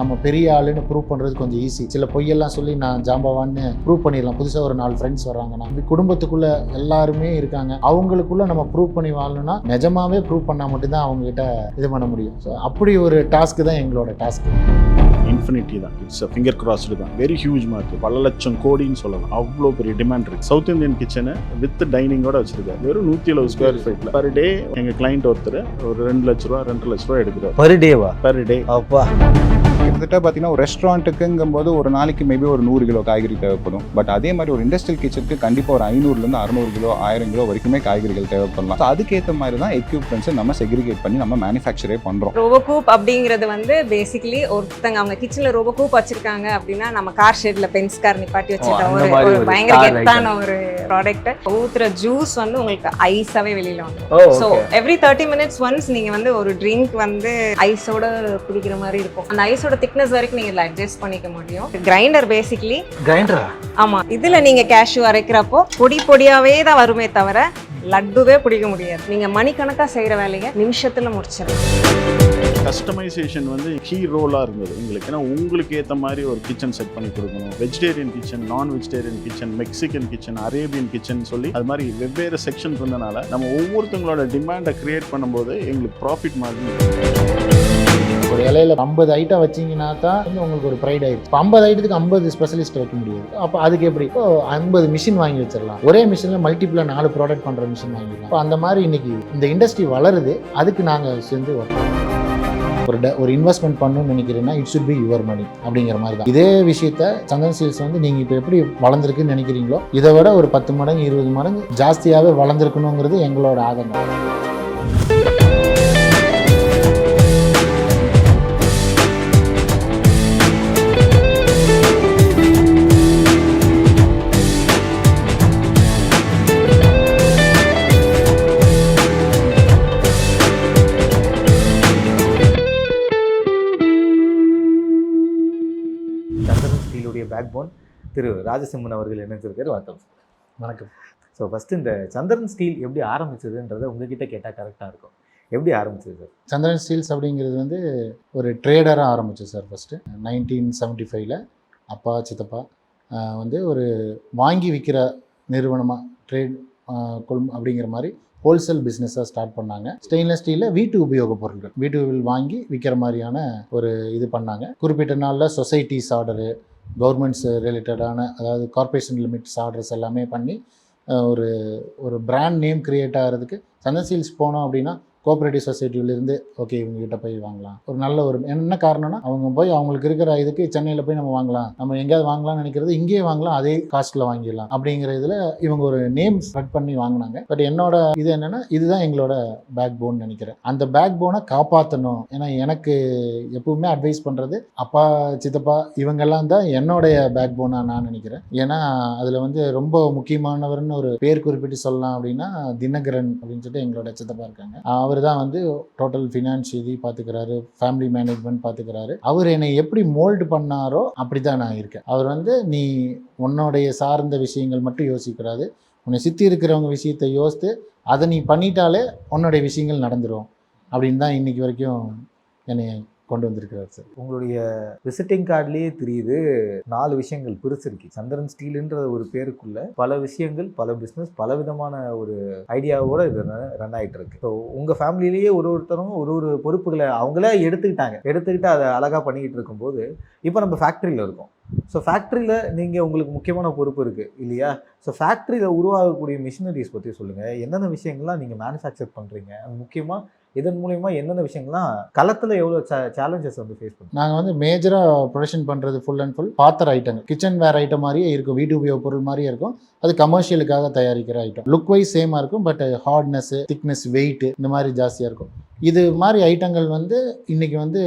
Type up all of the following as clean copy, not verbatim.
நம்ம பெரிய ஆளுன்னு ப்ரூவ் பண்ணுறது கொஞ்சம் ஈஸி. சில பொய்யெல்லாம் சொல்லி நான் ஜாம்பவான்னு ப்ரூவ் பண்ணிடலாம். புதுசாக ஒரு 4 ஃப்ரெண்ட்ஸ் வராங்கன்னா குடும்பத்துக்குள்ளே எல்லாருமே இருக்காங்க, அவங்களுக்குள்ளே நம்ம ப்ரூவ் பண்ணி வாழணும்னா நிஜமாவே ப்ரூவ் பண்ணால் மட்டும்தான் அவங்ககிட்ட இது பண்ண முடியும். ஸோ அப்படி ஒரு டாஸ்க்கு தான் எங்களோட டாஸ்க்கு. இன்ஃபினிட்டி தான், இட்ஸ் ஃபிங்கர் கிராஸ்டு தான். வெரி ஹியூஜ் மார்க்கெட், பல லட்சம் கோடின்னு சொல்லலாம். அவ்வளோ பெரிய டிமாண்ட் இருக்கு. சவுத் இந்தியன் கிச்சனை வித் டைனிங்கோட வச்சிருக்காரு. வெறும் 170 ஸ்கொயர் ஃபீட்ல பர் டே எங்க கிளைண்ட் ஒருத்தர் ஒரு 2 லட்ச ரூபா 2.5 லட்ச ரூபா எடுக்கிறார். பர் டேவா? Per day. அப்பா, கிட்டத்தட்ட பார்த்தீங்கன்னா ஒரு ரெஸ்டாரண்ட்டுக்குங்கும் போது ஒரு நாளைக்கு மேபி ஒரு 100 கிலோ காய்கறி தேவைப்படும். பட் அதே மாதிரி ஒரு இண்டஸ்ட்ரியல் கிச்சனுக்கு கண்டிப்பாக ஒரு 500லேருந்து 600 கிலோ 1000 கிலோ வரைக்குமே காய்கறிகள் தேவைப்படலாம். ஸோ அதுக்கேற்ற மாதிரி தான் எக்யூப்மெண்ட்ஸை நம்ம செக்ரிகேட் பண்ணி நம்ம மேனுஃபேக்சரே பண்ணுறோம். ரோபோகூப் அப்படிங்கிறது வந்து பேசிக்கலி ஒருத்தங்க அவங்க கிச்சனில் ரோபோகூப் வச்சிருக்காங்க அப்படின்னா நம்ம கார் ஷெட்ல பென்ஸ் கார் நிப்பாட்டி வச்சுருக்க ஒரு பயங்கர கெத்தான ஒரு ப்ராடக்ட். ஊத்துற ஜூஸ் வந்து உங்களுக்கு ஐஸாவே வெளியில வந்துடும். ஸோ எவ்ரி 30 minutes ஒன்ஸ் நீங்க வந்து ஒரு ட்ரிங்க் வந்து ஐஸோட குடிக்கிற மாதிரி இருக்கும். அந்த ஐஸோட திக்னஸ் வரைக்கும் நீங்க அட்ஜஸ்ட் பண்ணிக்க முடியும். கிரைண்டர் பேசிக்கலி கிரைண்டரா? ஆமா, இதுல நீங்க கேஷ்யூ அரைக்கிறப்போ பொடி பொடியாவே தான் வருமே தவிர லட்டுவே பிடிக்க முடியாது. நீங்க மணிக்கணக்கா செய்யற வேலையை நிமிஷத்துல முடிச்சிடலாம். கஸ்டமைசேஷன் வந்து கீ ரோலாக இருந்தது எங்களுக்கு. ஏன்னா உங்களுக்கு ஏற்ற மாதிரி ஒரு கிச்சன் செட் பண்ணி கொடுக்கணும். வெஜிடேரியன் கிச்சன், நான் vegetarian kitchen, Mexican kitchen, Arabian kitchen சொல்லி அது மாதிரி வெவ்வேறு செக்ஷன் இருந்தனால நம்ம ஒவ்வொருத்தங்களோட டிமாண்டை கிரியேட் பண்ணும்போது எங்களுக்கு ப்ராஃபிட் மாதிரி. ஒரு இலையில 50 ஐட்டம் வச்சிங்கன்னா தான் உங்களுக்கு ஒரு ப்ரைட் ஆயிடுச்சு. இப்போ 50 ஐட்டத்துக்கு 50 ஸ்பெஷலிஸ்ட் வைக்க முடியாது. அப்போ அதுக்கு எப்படி? இப்போ 50 மிஷின் வாங்கி வச்சிடலாம். ஒரே மிஷினில் மல்டிபிளாக 4 ப்ராடக்ட் பண்ணுற மிஷின் வாங்கிடலாம். இப்போ அந்த மாதிரி இன்னைக்கு இந்த இண்டஸ்ட்ரி வளருது. அதுக்கு நாங்கள் சேர்ந்து ஒரு இன்வெஸ்ட்மெண்ட் பண்ணணும்னு நினைக்கிறேன்னா it should be your money அப்படிங்கிற மாதிரி தான். இதே விஷயத்த சந்தன் ஸ்டீல்ஸ் வந்து நீங்கள் இப்போ எப்படி வளர்ந்துருக்குன்னு நினைக்கிறீங்களோ இதை விட ஒரு 10 மடங்கு 20 மடங்கு ஜாஸ்தியாகவே வளர்ந்துருக்கணுங்கிறது எங்களோட ஆதங்கம். பேக் போன் திரு ராஜசிம்மன் அவர்கள் இணைஞ்சிருக்காரு. வணக்கம். வணக்கம். ஸோ ஃபஸ்ட்டு இந்த சந்திரன் ஸ்டீல் எப்படி ஆரம்பிச்சதுன்றதை உங்ககிட்ட கேட்டால் கரெக்டாக இருக்கும். எப்படி ஆரம்பிச்சது சார்? சந்திரன் ஸ்டீல்ஸ் அப்படிங்கிறது வந்து ஒரு ட்ரேடராக ஆரம்பிச்சு சார். ஃபஸ்ட்டு 1975 அப்பா சித்தப்பா வந்து ஒரு வாங்கி விற்கிற நிறுவனமாக ட்ரேட் அப்படிங்கிற மாதிரி ஹோல்சேல் பிஸ்னஸாக ஸ்டார்ட் பண்ணாங்க. ஸ்டெயின்லெஸ் ஸ்டீலில் வீட்டு உபயோகப் பொருட்கள் வீட்டு வாங்கி விற்கிற மாதிரியான ஒரு இது பண்ணாங்க. குறிப்பிட்ட நாளில் சொசைட்டிஸ் ஆர்டரு, கவர்மெண்ட்ஸ் ரிலேட்டடான அதாவது கார்பரேஷன் லிமிட்ஸ் ஆர்டர்ஸ் எல்லாமே பண்ணி ஒரு பிராண்ட் நேம் கிரியேட் ஆகிறதுக்கு சந்தன் ஸ்டீல்ஸ் போனோம் அப்படின்னா கோஆப்ரேட்டிவ் சொசைட்டியிலேருந்து ஓகே இவங்ககிட்ட போய் வாங்கலாம். ஒரு நல்ல ஒரு என்ன காரணம்னா அவங்க போய் அவங்களுக்கு இருக்கிற இதுக்கு சென்னையில் போய் நம்ம வாங்கலாம், நம்ம எங்கேயாவது வாங்கலாம்னு நினைக்கிறது இங்கேயே வாங்கலாம், அதே காஸ்ட்டில் வாங்கிடலாம் அப்படிங்கிற இதில் இவங்க ஒரு நேம் ஸ்ப்ரெட் பண்ணி வாங்கினாங்க. பட் என்னோட இது என்னென்னா இதுதான் எங்களோட பேக் போன் நினைக்கிறேன். அந்த பேக் போனை காப்பாற்றணும். ஏன்னா எனக்கு எப்பவுமே அட்வைஸ் பண்ணுறது அப்பா சித்தப்பா இவங்கெல்லாம் தான் என்னோடைய பேக் போனாக நான் நினைக்கிறேன். ஏன்னா அதில் வந்து ரொம்ப முக்கியமானவர்னு ஒரு பேர் குறிப்பிட்டு சொல்லலாம் அப்படின்னா தினகரன் அப்படின்னு சொல்லிட்டு எங்களோட சித்தப்பா இருக்காங்க. அவர் தான் வந்து டோட்டல் ஃபினான்ஸ் இது பார்த்துக்கிறாரு, ஃபேமிலி மேனேஜ்மெண்ட் பார்த்துக்கிறாரு. அவர் என்னை எப்படி மோல்டு பண்ணாரோ அப்படி தான் நான் இருக்கேன். அவர் வந்து நீ உன்னுடைய சார்ந்த விஷயங்கள் மட்டும் யோசிக்கிறாரு, உன்னை சுற்றி இருக்கிறவங்க விஷயத்தை யோசித்து அதை நீ பண்ணிட்டாலே உன்னுடைய விஷயங்கள் நடந்துடும் அப்படின்னு தான் இன்னைக்கு வரைக்கும் என்னை கொண்டு வந்திருக்கிறார் சார். உங்களுடைய விசிட்டிங் கார்ட்லேயே தெரியுது 4 விஷயங்கள் பிரிச்சிருக்கு. சந்திரன் ஸ்டீலுன்ற ஒரு பேருக்குள்ள பல விஷயங்கள், பல பிஸ்னஸ், பல விதமான ஒரு ஐடியாவோட இது ரன் ஆகிட்டு இருக்கு. ஸோ உங்கள் ஃபேமிலியிலேயே ஒருத்தரும் ஒரு பொறுப்புகளை அவங்களே எடுத்துக்கிட்டு அதை அழகாக பண்ணிக்கிட்டு இருக்கும்போது இப்போ நம்ம ஃபேக்ட்ரியில் இருக்கோம். ஸோ ஃபேக்ட்ரியில் நீங்கள் உங்களுக்கு முக்கியமான பொறுப்பு இருக்குது இல்லையா? ஸோ ஃபேக்ட்ரியில் உருவாகக்கூடிய மிஷினரிஸ் பற்றி சொல்லுங்கள். என்னென்ன விஷயங்கள்லாம் நீங்கள் மேனுஃபேக்சர் பண்ணுறீங்க, முக்கியமாக இதன் மூலயமா என்னென்ன விஷயங்கள்லாம் களத்தில் எவ்வளோ சேலஞ்சஸ் வந்து ஃபேஸ் பண்ணுறோம்? நாங்கள் வந்து மேஜராக ப்ரொடக்ஷன் பண்ணுறது ஃபுல் அண்ட் ஃபுல் பாத்திர ஐட்டங்கள், கிச்சன் வேர் ஐட்டம் மாதிரியே இருக்கும், வீட்டு உபயோக பொருள் மாதிரியே இருக்கும். அது கமர்ஷியலுக்காக தயாரிக்கிற ஐட்டம். லுக் வைஸ் சேமாக இருக்கும், பட் ஹார்ட்னஸ், திக்னஸ், வெயிட்டு இந்த மாதிரி ஜாஸ்தியாக இருக்கும். இது மாதிரி ஐட்டங்கள் வந்து இன்றைக்கி வந்து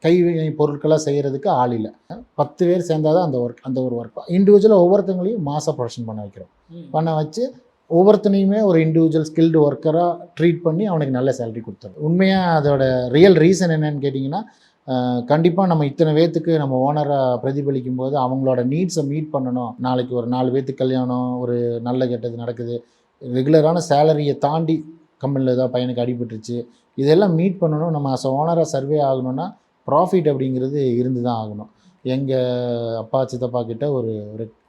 கைவினை பொருட்களாக செய்கிறதுக்கு ஆள் இல்லை. 10 பேர் சேர்ந்தால் தான் அந்த ஒரு ஒர்க். இண்டிவிஜுவலாக ஒவ்வொருத்தங்களையும் மாதம் ப்ரொடக்ஷன் பண்ண வச்சு ஒவ்வொருத்தனையுமே ஒரு இண்டிவிஜுவல் ஸ்கில்டு ஒர்க்கராக ட்ரீட் பண்ணி அவனுக்கு நல்ல சேலரி கொடுத்தாரு. உண்மையாக அதோட ரியல் ரீசன் என்னன்னு கேட்டிங்கன்னா கண்டிப்பாக நம்ம இத்தனை பேத்துக்கு நம்ம ஓனரை பிரதிபலிக்கும் போது அவங்களோட நீட்ஸை மீட் பண்ணணும். நாளைக்கு ஒரு 4 பேத்துக்கு கல்யாணம், ஒரு நல்ல கெட்டது நடக்குது, ரெகுலரான சேலரியை தாண்டி கம்பெனியில் ஏதாவது பையனுக்கு அடிபட்டுருச்சு, இதெல்லாம் மீட் பண்ணணும். நம்ம ஓனராக சர்வே ஆகணும்னா ப்ராஃபிட் அப்படிங்கிறது இருந்து தான் ஆகணும். எங்கள் அப்பா சித்தப்பா கிட்ட ஒரு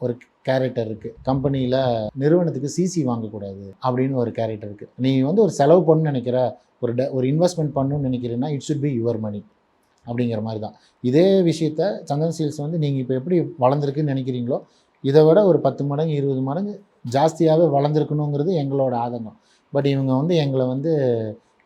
ஒரு கேரக்டர் இருக்குது, கம்பெனியில் நிறுவனத்துக்கு சிசி வாங்கக்கூடாது அப்படின்னு ஒரு கேரக்டர் இருக்குது. நீ வந்து ஒரு செலவு பண்ணணும்னு நினைக்கிற, ஒரு இன்வெஸ்ட்மெண்ட் பண்ணணும்னு நினைக்கிறேன்னா it should be your money அப்படிங்கிற மாதிரி தான். இதே விஷயத்த சந்தன் ஸ்டீல்ஸ் வந்து நீங்கள் இப்போ எப்படி வளர்ந்துருக்குன்னு நினைக்கிறீங்களோ இதை விட ஒரு 10 மடங்கு 20 மடங்கு ஜாஸ்தியாகவே வளர்ந்துருக்கணுங்கிறது எங்களோட ஆதங்கம். பட் இவங்க வந்து எங்களை வந்து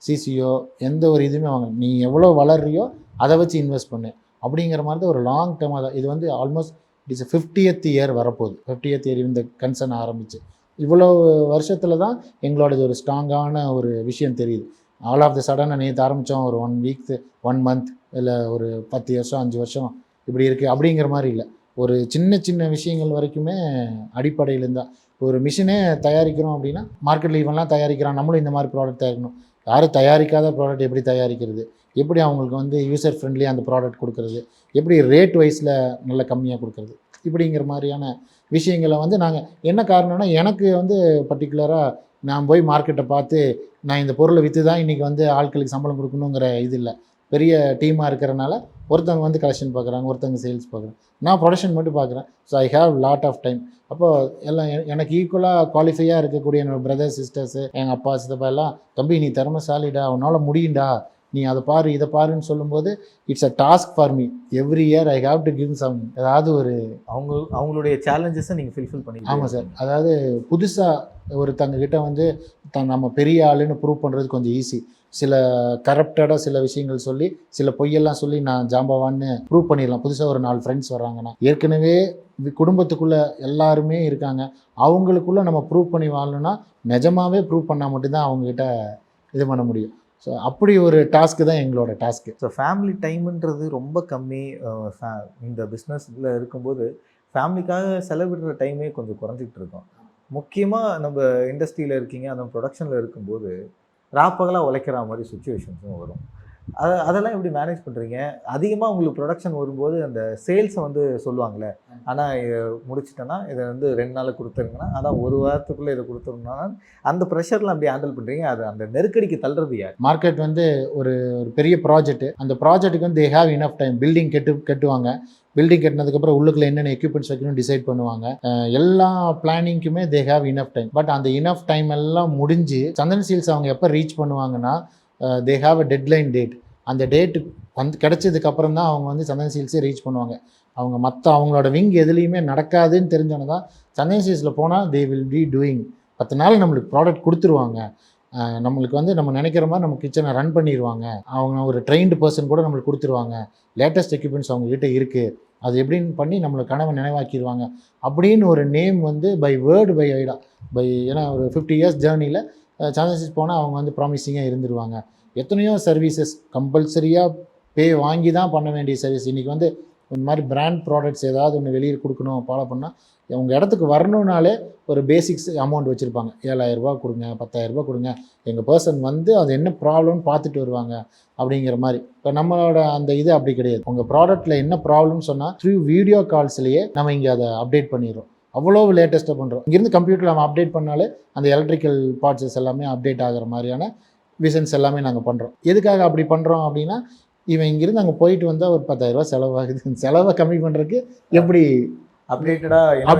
சிசியோ எந்த ஒரு இதுவுமே வாங்க, நீ எவ்வளோ வளர்றியோ அதை வச்சு இன்வெஸ்ட் பண்ணு அப்படிங்கிற மாதிரி தான் ஒரு லாங் டேர்மாக தான். இது வந்து ஆல்மோஸ்ட் இட்ஸ் 50th இயர் வரப்போகுது. 50th இயர் இந்த கன்சர்ன் ஆரம்பிச்சு இவ்வளோ வருஷத்தில் தான் எங்களோட இது ஒரு ஸ்ட்ராங்கான ஒரு விஷயம் தெரியுது. ஆல் ஆஃப் த சடன் நேற்று ஆரம்பித்தோம், ஒரு 1 வீக் 1 மந்த் இல்லை ஒரு 10 வருஷம் 5 வருஷம் இப்படி இருக்குது அப்படிங்கிற மாதிரி இல்லை. ஒரு சின்ன சின்ன விஷயங்கள் வரைக்குமே அடிப்படையிலேருந்து தான். ஒரு மிஷினே தயாரிக்கிறோம் அப்படின்னா மார்க்கெட்டில் இவன்லாம் தயாரிக்கிறான், நம்மளும் இந்த மாதிரி ப்ராடக்ட் தயாரிக்கணும். யாரும் தயாரிக்காத ப்ராடக்ட் எப்படி தயாரிக்கிறது, எப்படி அவங்களுக்கு வந்து யூசர் ஃப்ரெண்ட்லியாக அந்த ப்ராடக்ட் கொடுக்குறது, எப்படி ரேட் வைஸில் நல்ல கம்மியாக கொடுக்குறது, இப்படிங்கிற மாதிரியான விஷயங்களை வந்து நாங்கள் என்ன காரணம்னா எனக்கு வந்து பர்டிகுலராக நான் போய் மார்க்கெட்டை பார்த்து நான் இந்த பொருளை விற்று தான் இன்றைக்கி வந்து ஆட்களுக்கு சம்பளம் கொடுக்கணுங்கிற இது இல்லை. பெரிய டீமாக இருக்கிறனால ஒருத்தவங்க வந்து கலெக்ஷன் பார்க்குறாங்க, ஒருத்தவங்க சேல்ஸ் பார்க்குறாங்க, நான் ப்ரொடக்ஷன் மட்டும் பார்க்குறேன். So I have lot of time. அப்போது எல்லாம் எனக்கு ஈக்குவலாக குவாலிஃபையாக இருக்கக்கூடிய என்னோடய பிரதர்ஸ் சிஸ்டர்ஸு எங்கள் அப்பா சித்தப்பா எல்லாம், தம்பி நீ திறமைசாலிடா, உன்னால் முடியும்டா, நீ அதை பாரு இதை பாருன்னு சொல்லும்போது it's a task for me. Every year I have to give some ஏதாவது ஒரு அவங்களுடைய சேலஞ்சஸை நீங்கள் ஃபில்ஃபில் பண்ணி. ஆமாம் சார். அதாவது புதுசாக ஒருத்தங்கக்கிட்ட வந்து நம்ம பெரிய ஆளுன்னு ப்ரூவ் பண்ணுறது கொஞ்சம் ஈஸி. சில கரப்டடாக சில விஷயங்கள் சொல்லி சில பொய்யெல்லாம் சொல்லி நான் ஜாம்பவான்னு ப்ரூவ் பண்ணிடலாம். புதுசாக ஒரு 4 ஃப்ரெண்ட்ஸ் வர்றாங்கன்னா ஏற்கனவே குடும்பத்துக்குள்ளே எல்லாருமே இருக்காங்க, அவங்களுக்குள்ளே நம்ம ப்ரூவ் பண்ணி வாழணும்னா நிஜமாகவே ப்ரூவ் பண்ணால் மட்டும்தான் அவங்ககிட்ட இது பண்ண முடியும். ஸோ அப்படி ஒரு டாஸ்க்கு தான் எங்களோட டாஸ்க்கு. ஸோ ஃபேமிலி டைமுன்றது ரொம்ப கம்மி. இந்த பிஸ்னஸில் இருக்கும்போது ஃபேமிலிக்காக செலவிடுற டைமே கொஞ்சம் குறைஞ்சிக்கிட்டு இருக்கும். முக்கியமாக நம்ம இண்டஸ்ட்ரியில் இருக்கீங்க, அந்த ப்ரொடக்ஷனில் இருக்கும்போது ராப்பகலாக உழைக்கிற மாதிரி சுச்சுவேஷன்ஸும் வரும். அதெல்லாம் எப்படி மேனேஜ் பண்ணுறீங்க? அதிகமாக உங்களுக்கு ப்ரொடக்ஷன் வரும்போது அந்த சேல்ஸை வந்து சொல்லுவாங்களே, ஆனால் முடிச்சிட்டேன்னா இதை வந்து 2 நாளில் கொடுத்துருங்கன்னா, ஆனால் 1 வாரத்துக்குள்ளே இதை கொடுத்துருங்கன்னா, அந்த ப்ரெஷர்லாம் அப்படி ஹேண்டில் பண்ணுறீங்க? அது அந்த நெருக்கடிக்கு தள்ளுறது யார்? மார்க்கெட் வந்து ஒரு பெரிய ப்ராஜெக்ட், அந்த ப்ராஜெக்ட்டுக்கு வந்து they have enough time. Building கட்டுவாங்க, பில்டிங் கட்டினதுக்கப்புறம் உள்ளுக்குள்ள என்னென்ன எக்யூப்மெண்ட்ஸ் வைக்கணும் டிசைட் பண்ணுவாங்க. எல்லா பிளானிங்க்குமே they have enough time. But அந்த இனஃப் டைம் எல்லாம் முடிஞ்சு சந்தன் ஸ்டீல்ஸ் அவங்க எப்போ ரீச் பண்ணுவாங்கன்னா they have a deadline date. அந்த டேட்டு வந்து கிடச்சதுக்கப்புறம் தான் அவங்க வந்து சந்தன் ஸ்டீல்ஸே ரீச் பண்ணுவாங்க. அவங்க அவங்களோட விங் எதுலேயுமே நடக்காதுன்னு தெரிஞ்சோன்னு தான் சந்தன் ஸ்டீல்ஸில் போனால் தே வில் பி டூயிங். 10 நாள் நம்மளுக்கு ப்ராடக்ட் கொடுத்துருவாங்க, நம்மளுக்கு வந்து நம்ம நினைக்கிற மாதிரி நம்ம கிச்சனை ரன் பண்ணிடுவாங்க, அவங்க ஒரு ட்ரெயின்டு பர்சன் கூட நம்மளுக்கு கொடுத்துருவாங்க, லேட்டஸ்ட் எக்யூப்மெண்ட்ஸ் அவங்ககிட்ட இருக்குது, அது எப்படின்னு பண்ணி நம்மளுக்கு கனவை நினைவாக்கிடுவாங்க அப்படின்னு ஒரு நேம் வந்து பை வேர்டு பை ஐடா பை. ஏன்னா ஒரு 50 years ஜேர்னியில் சந்தன் ஸ்டீல்ஸ் போனால் அவங்க வந்து ப்ராமிசிங்காக இருந்துருவாங்க. எத்தனையோ சர்வீசஸ் கம்பல்சரியாக பே வாங்கி தான் பண்ண வேண்டிய சர்வீஸ். இன்றைக்கி வந்து இந்த மாதிரி பிராண்ட் ப்ராடக்ட்ஸ் ஏதாவது ஒன்று வெளியே கொடுக்கணும் ஃபாலோ பண்ணால் உங்கள் இடத்துக்கு வரணுன்னாலே ஒரு பேசிக்ஸ் அமௌண்ட் வச்சுருப்பாங்க. 7,000 ரூபா கொடுங்க, 10,000 ரூபா கொடுங்க, எங்கள் பர்சன் வந்து அது என்ன ப்ராப்ளம்னு பார்த்துட்டு வருவாங்க அப்படிங்கிற மாதிரி. இப்போ நம்மளோட அந்த இது அப்படி கிடையாது. உங்கள் ப்ராடக்ட்டில் என்ன ப்ராப்ளம்னு சொன்னால் த்ரூ வீடியோ கால்ஸ்லேயே நம்ம இங்கே அதை அப்டேட் பண்ணிடுறோம். அவ்வளோ லேட்டஸ்ட்டாக பண்ணுறோம். இங்கேருந்து கம்ப்யூட்டரில் நம்ம அப்டேட் பண்ணாலே அந்த எலக்ட்ரிக்கல் பார்ட்ஸஸ் எல்லாமே அப்டேட் ஆகிற மாதிரியான விஷன்ஸ் எல்லாமே நாங்கள் பண்ணுறோம். எதுக்காக அப்படி பண்ணுறோம் அப்படின்னா, இவன் இங்கேருந்து அங்கே போயிட்டு வந்தால் ஒரு 10,000 ரூபா செலவாகுது, செலவை கம்மி பண்ணுறதுக்கு எப்படி அப்டேட்டடாக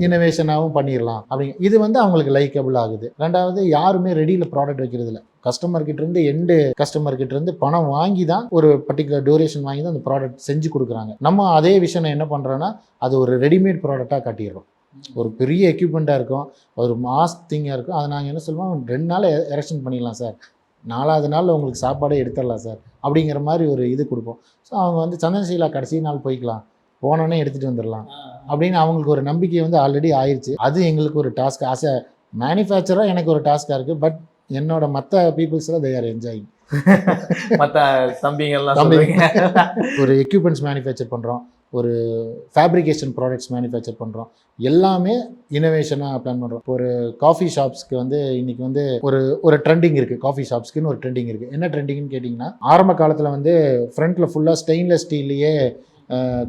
இனோவேஷனாகவும் பண்ணிடலாம் அப்படிங்க. இது வந்து அவங்களுக்கு லைக்கபிள் ஆகுது. ரெண்டாவது, யாருமே ரெடியில் ப்ராடக்ட் வைக்கிறது இல்லை. கஸ்டமர்கிட்டேருந்து எண்டு கஸ்டமர்கிட்டேருந்து பணம் வாங்கி தான் ஒரு பர்டிகுலர் டூரேஷன் வாங்கி தான் அந்த ப்ராடக்ட் செஞ்சு கொடுக்குறாங்க. நம்ம அதே விஷயம் என்ன பண்ணுறோன்னா அது ஒரு ரெடிமேட் ப்ராடக்டாக காட்டிடுறோம். ஒரு பெரிய எக்யூப்மெண்ட்டாக இருக்கும், ஒரு மாஸ் திங்காக இருக்கும். அதை நாங்கள் என்ன சொல்லுவோம், 2 நாள் எரெக்ஷன் பண்ணிடலாம் சார், 4வது நாள் உங்களுக்கு சாப்பாடே எடுத்துடலாம் சார் அப்படிங்கிற மாதிரி ஒரு இது கொடுப்போம். ஸோ அவங்க வந்து சந்தன் ஸ்டீல்ஸ் கடைசி நாள் போய்க்கலாம், போனோன்னே எடுத்துகிட்டு வந்துடலாம் அப்படின்னு அவங்களுக்கு ஒரு நம்பிக்கை வந்து ஆல்ரெடி ஆயிடுச்சு. அது எங்களுக்கு ஒரு டாஸ்க். ஆஸ் அ மேனுஃபேக்சராக எனக்கு ஒரு டாஸ்க்காக இருக்குது. பட் என்னோட மற்ற பீப்புள்ஸில் தே ஆர் என்ஜாயிங். மற்ற தம்பிங்கெல்லாம் ஒரு எக்யூப்மெண்ட்ஸ் மேனுஃபேக்சர் பண்ணுறோம், ஒரு ஃபேப்ரிகேஷன் ப்ராடக்ட்ஸ் மேனுஃபேக்சர் பண்ணுறோம், எல்லாமே இனோவேஷனாக பிளான் பண்ணுறோம். ஒரு காஃபி ஷாப்ஸ்க்கு வந்து இன்றைக்கி வந்து ஒரு ட்ரெண்டிங் இருக்குது. காஃபி ஷாப்ஸ்க்குன்னு ஒரு ட்ரெண்டிங் இருக்குது. என்ன ட்ரெண்டிங்னு கேட்டிங்கன்னா, ஆரம்ப காலத்தில் வந்து ஃப்ரண்ட்டில் ஃபுல்லாக ஸ்டெயின்லெஸ் ஸ்டீல்லையே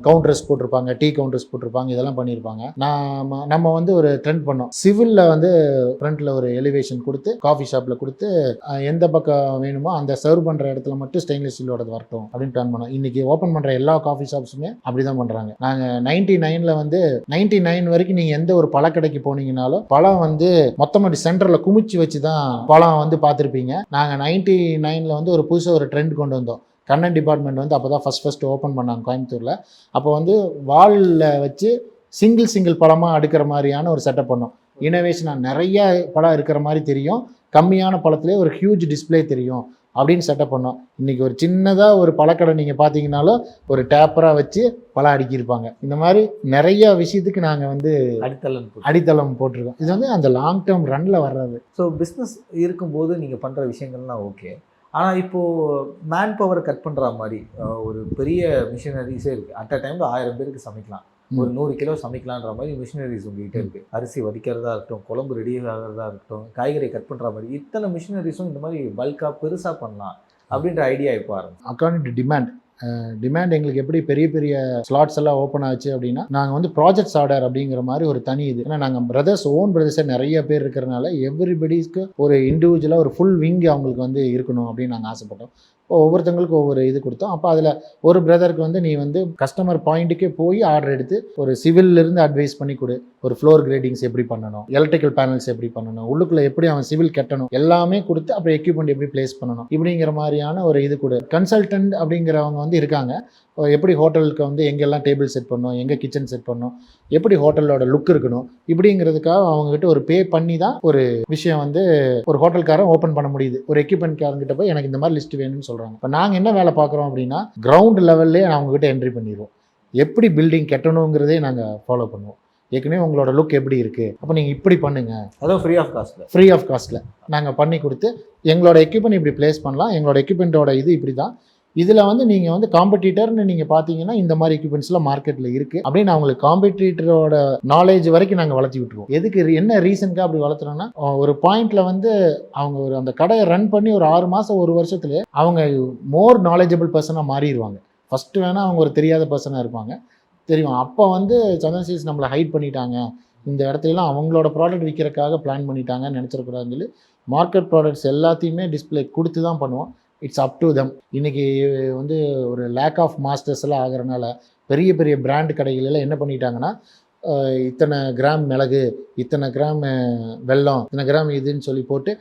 கவுண்டர்ஸ் போட்டிருப்பாங்க, டீ கவுண்டர்ஸ் போட்டிருப்பாங்க, இதெல்லாம் பண்ணியிருப்பாங்க. நம்ம வந்து ஒரு ட்ரெண்ட் பண்ணோம். சிவிலில் வந்து ஃப்ரண்ட்டில் ஒரு எலிவேஷன் கொடுத்து காஃபி ஷாப்பில் கொடுத்து எந்த பக்கம் வேணுமோ அந்த சர்வ் பண்ணுற இடத்துல மட்டும் ஸ்டெயின்லெஸ் ஸ்டீலோடது வரட்டும் அப்படின்னு பிளான் பண்ணோம். இன்றைக்கி ஓப்பன் பண்ணுற எல்லா காஃபி ஷாப்ஸுமே அப்படி தான் பண்ணுறாங்க. நாங்கள் 99 வந்து 99 வரைக்கும் நீங்கள் எந்த ஒரு பழக்கடைக்கு போனீங்கனாலும் பழம் வந்து மொத்தமாக சென்டரில் குமிச்சு வச்சு தான் பழம் வந்து பார்த்துருப்பீங்க. நாங்கள் 99 வந்து ஒரு புதுசாக ஒரு ட்ரெண்ட் கொண்டு வந்தோம். கண்ணன் டிபார்ட்மெண்ட் வந்து அப்போ தான் ஃபஸ்ட் ஓப்பன் பண்ணாங்க கோயம்புத்தூரில். அப்போ வந்து வாலில் வச்சு சிங்கிள் பழமாக அடுக்கிற மாதிரியான ஒரு செட்டப் பண்ணோம். இனோவேஷனாக நிறைய பழம் இருக்கிற மாதிரி தெரியும், கம்மியான பழத்துலேயே ஒரு ஹியூஜ் டிஸ்பிளே தெரியும் அப்படின்னு செட்டப் பண்ணோம். இன்றைக்கி ஒரு சின்னதாக ஒரு பழக்கடை நீங்கள் பார்த்தீங்கன்னாலும் ஒரு டேப்பராக வச்சு பழம் அடுக்கியிருப்பாங்க. இந்த மாதிரி நிறைய விஷயத்துக்கு நாங்கள் வந்து அடித்தளம் போட்டிருக்கோம். இது வந்து அந்த லாங் டேர்ம் ரன்னில் வர்றது. ஸோ பிஸ்னஸ் இருக்கும்போது நீங்கள் பண்ணுற விஷயங்கள்லாம் ஓகே. ஆனால் இப்போது மேன் பவரை கட் பண்ணுற மாதிரி ஒரு பெரிய மிஷினரிஸே இருக்குது. அட் அ டைமில் 1000 பேருக்கு சமைக்கலாம், ஒரு 100 கிலோ சமைக்கலான்ற மாதிரி மிஷினரிஸ் உங்ககிட்ட இருக்குது. அரிசி வடிக்கிறதா இருக்கட்டும், குழம்பு ரெடி ஆகிறதா இருக்கட்டும், காய்கறி கட் பண்ணுற மாதிரி இத்தனை மிஷினரிஸும் இந்த மாதிரி பல்காக பெருசாக பண்ணலாம் அப்படின்ற ஐடியா இப்போ ஆரம்பிச்சு. அக்கார்டிங் டு டிமாண்ட் எங்களுக்கு எப்படி பெரிய ஸ்லாட்ஸ் எல்லாம் ஓப்பன் ஆச்சு அப்படின்னா, நாங்கள் வந்து ப்ராஜெக்ட்ஸ் ஆர்டர் அப்படிங்கிற மாதிரி ஒரு தனி இது. ஏன்னா நாங்கள் ஓன் பிரதர்ஸே நிறைய பேர் இருக்கிறனால எவ்ரிபடிஸ்க்கு ஒரு இண்டிவிஜுவலாக ஒரு ஃபுல் விங் அவங்களுக்கு வந்து இருக்கணும் அப்படின்னு நாங்கள் ஆசைப்பட்டோம். ஒவ்வொருத்தங்களுக்கு ஒவ்வொரு இது கொடுத்தோம். அப்போ அதில் ஒரு பிரதருக்கு வந்து நீ வந்து கஸ்டமர் பாயிண்ட்டுக்கே போய் ஆர்டர் எடுத்து ஒரு சிவிலிருந்து அட்வைஸ் பண்ணி கொடு. ஒரு ஃப்ளோர் கிரேடிங்ஸ் எப்படி பண்ணணும், எலக்ட்ரிக்கல் பேனல்ஸ் எப்படி பண்ணணும், உள்ளுக்குள்ளே எப்படி அவன் சிவில் கட்டணும், எல்லாமே கொடுத்து அப்புறம் எக்யூப்மெண்ட் எப்படி பிளேஸ் பண்ணணும் இப்படிங்கிற மாதிரியான ஒரு இது கொடு. கன்சல்டன்ட் அப்படிங்கிறவங்க வந்து இருக்காங்க. எப்படி ஹோட்டலுக்கு வந்து எங்கெல்லாம் டேபிள் செட் பண்ணணும், எங்கே கிச்சன் செட் பண்ணணும், எப்படி ஹோட்டலோட லுக் இருக்கணும் இப்படிங்கிறதுக்காக அவங்ககிட்ட ஒரு பே பண்ணி தான் ஒரு விஷயம் வந்து ஒரு ஹோட்டல்காரன் ஓப்பன் பண்ண முடியுது. ஒரு எக்யூப்மெண்ட்காரங்கிட்ட போய் எனக்கு இந்த மாதிரி லிஸ்ட் வேணும்னு சொல்கிறாங்க. இப்போ நாங்கள் என்ன வேலை பார்க்குறோம் அப்படின்னா, கிரவுண்ட் லெவல்லே அவங்ககிட்ட என்ட்ரி பண்ணிடுவோம். எப்படி பில்டிங் கட்டணுங்கிறதே நாங்கள் ஃபாலோ பண்ணுவோம். ஏற்கனவே உங்களோட லுக் எப்படி இருக்குது, அப்போ நீங்கள் இப்படி பண்ணுங்கள், அதுவும் ஃப்ரீ ஆஃப் காஸ்ட்டில் நாங்கள் பண்ணி கொடுத்து எங்களோட எக்யூப்மெண்ட் இப்படி பிளேஸ் பண்ணலாம், எங்களோட எக்யூப்மெண்ட்டோட இது இப்படி தான், இதில் வந்து நீங்கள் வந்து காம்படிட்டர்னு நீங்கள் பார்த்தீங்கன்னா இந்த மாதிரி எக்யூப்மெண்ட்ஸ்லாம் மார்க்கெட்டில் இருக்குது அப்படின்னு அவங்களுக்கு காம்படிட்டரோட நாலேஜ் வரைக்கும் நாங்கள் வளர்த்தி விட்டுருவோம். எதுக்கு என்ன ரீசனுக்காக அப்படி வளர்த்துறோன்னா, ஒரு பாயிண்டில் வந்து அவங்க ஒரு அந்த கடையை ரன் பண்ணி ஒரு 6 மாதம் 1 வருஷத்துலேயே அவங்க மோர் நாலேஜபிள் பர்சனாக மாறிடுவாங்க. ஃபஸ்ட்டு வேணால் அவங்க ஒரு தெரியாத பர்சனாக இருப்பாங்க, தெரியும். அப்போ வந்து சந்தன் ஸ்டீல்ஸ் நம்மளை ஹைட் பண்ணிட்டாங்க, இந்த இடத்துலலாம் அவங்களோட ப்ராடக்ட் விற்கிறதுக்காக பிளான் பண்ணிட்டாங்கன்னு நினச்சிடக்கூடாதுன்னு சொல்லி மார்க்கெட் ப்ராடக்ட்ஸ் எல்லாத்தையுமே டிஸ்பிளே கொடுத்து தான் பண்ணுவோம். It's up to them. இன்றைக்கி வந்து ஒரு லேக் ஆஃப் மாஸ்டர்ஸ் எல்லாம் ஆகிறனால பெரிய பிராண்ட் கடைகளெல்லாம் என்ன பண்ணிட்டாங்கன்னா, இத்தனை கிராம் மிளகு, இத்தனை கிராம் வெல்லம், இத்தனை கிராம் இதுன்னு சொல்லி போட்டு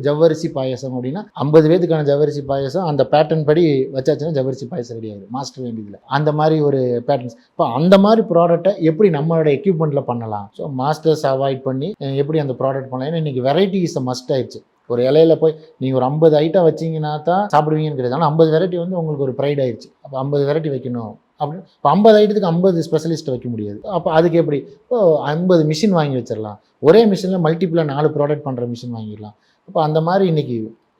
ஜவ்வரிசி பாயசம் அப்படின்னா 50 பேத்துக்கான ஜவ்வரிசி பாயசம் அந்த பேட்டர்ன் படி வச்சாச்சுன்னா ஜவ்வரிசி பாயசம் ரெடி ஆகுது. மாஸ்டர் வேண்டியதில்லை, அந்த மாதிரி ஒரு பேட்டர்ன்ஸ். இப்போ அந்த மாதிரி ப்ராடக்ட்டை எப்படி நம்மளோட எக்யூப்மெண்ட்டில் பண்ணலாம், ஸோ மாஸ்டர்ஸ் அவாய்ட் பண்ணி எப்படி அந்த ப்ராடக்ட் பண்ணலாம். ஏன்னா இன்றைக்கி வெரைட்டி இஸ் அ மஸ்ட் ஆயிடுச்சு. ஒரு இலையில போய் நீங்கள் ஒரு 50 ஐட்டம் வச்சிங்கன்னா தான் சாப்பிடுவீங்கன்னு கிடையாது. ஆனால் 50 வெரைட்டி வந்து உங்களுக்கு ஒரு ப்ரைட் ஆயிடுச்சு. அப்போ 50 வெரைட்டி வைக்கணும் அப்படின்னு இப்போ 50 ஐட்டத்துக்கு 50 ஸ்பெஷலிஸ்ட் வைக்க முடியாது. அப்போ அதுக்கு எப்படி, இப்போ 50 மிஷின் வாங்கி வச்சிடலாம். ஒரே மிஷினில் மல்டிபிளாக 4 ப்ராடக்ட் பண்ணுற மிஷின் வாங்கிடலாம். அப்போ அந்த மாதிரி இன்றைக்கி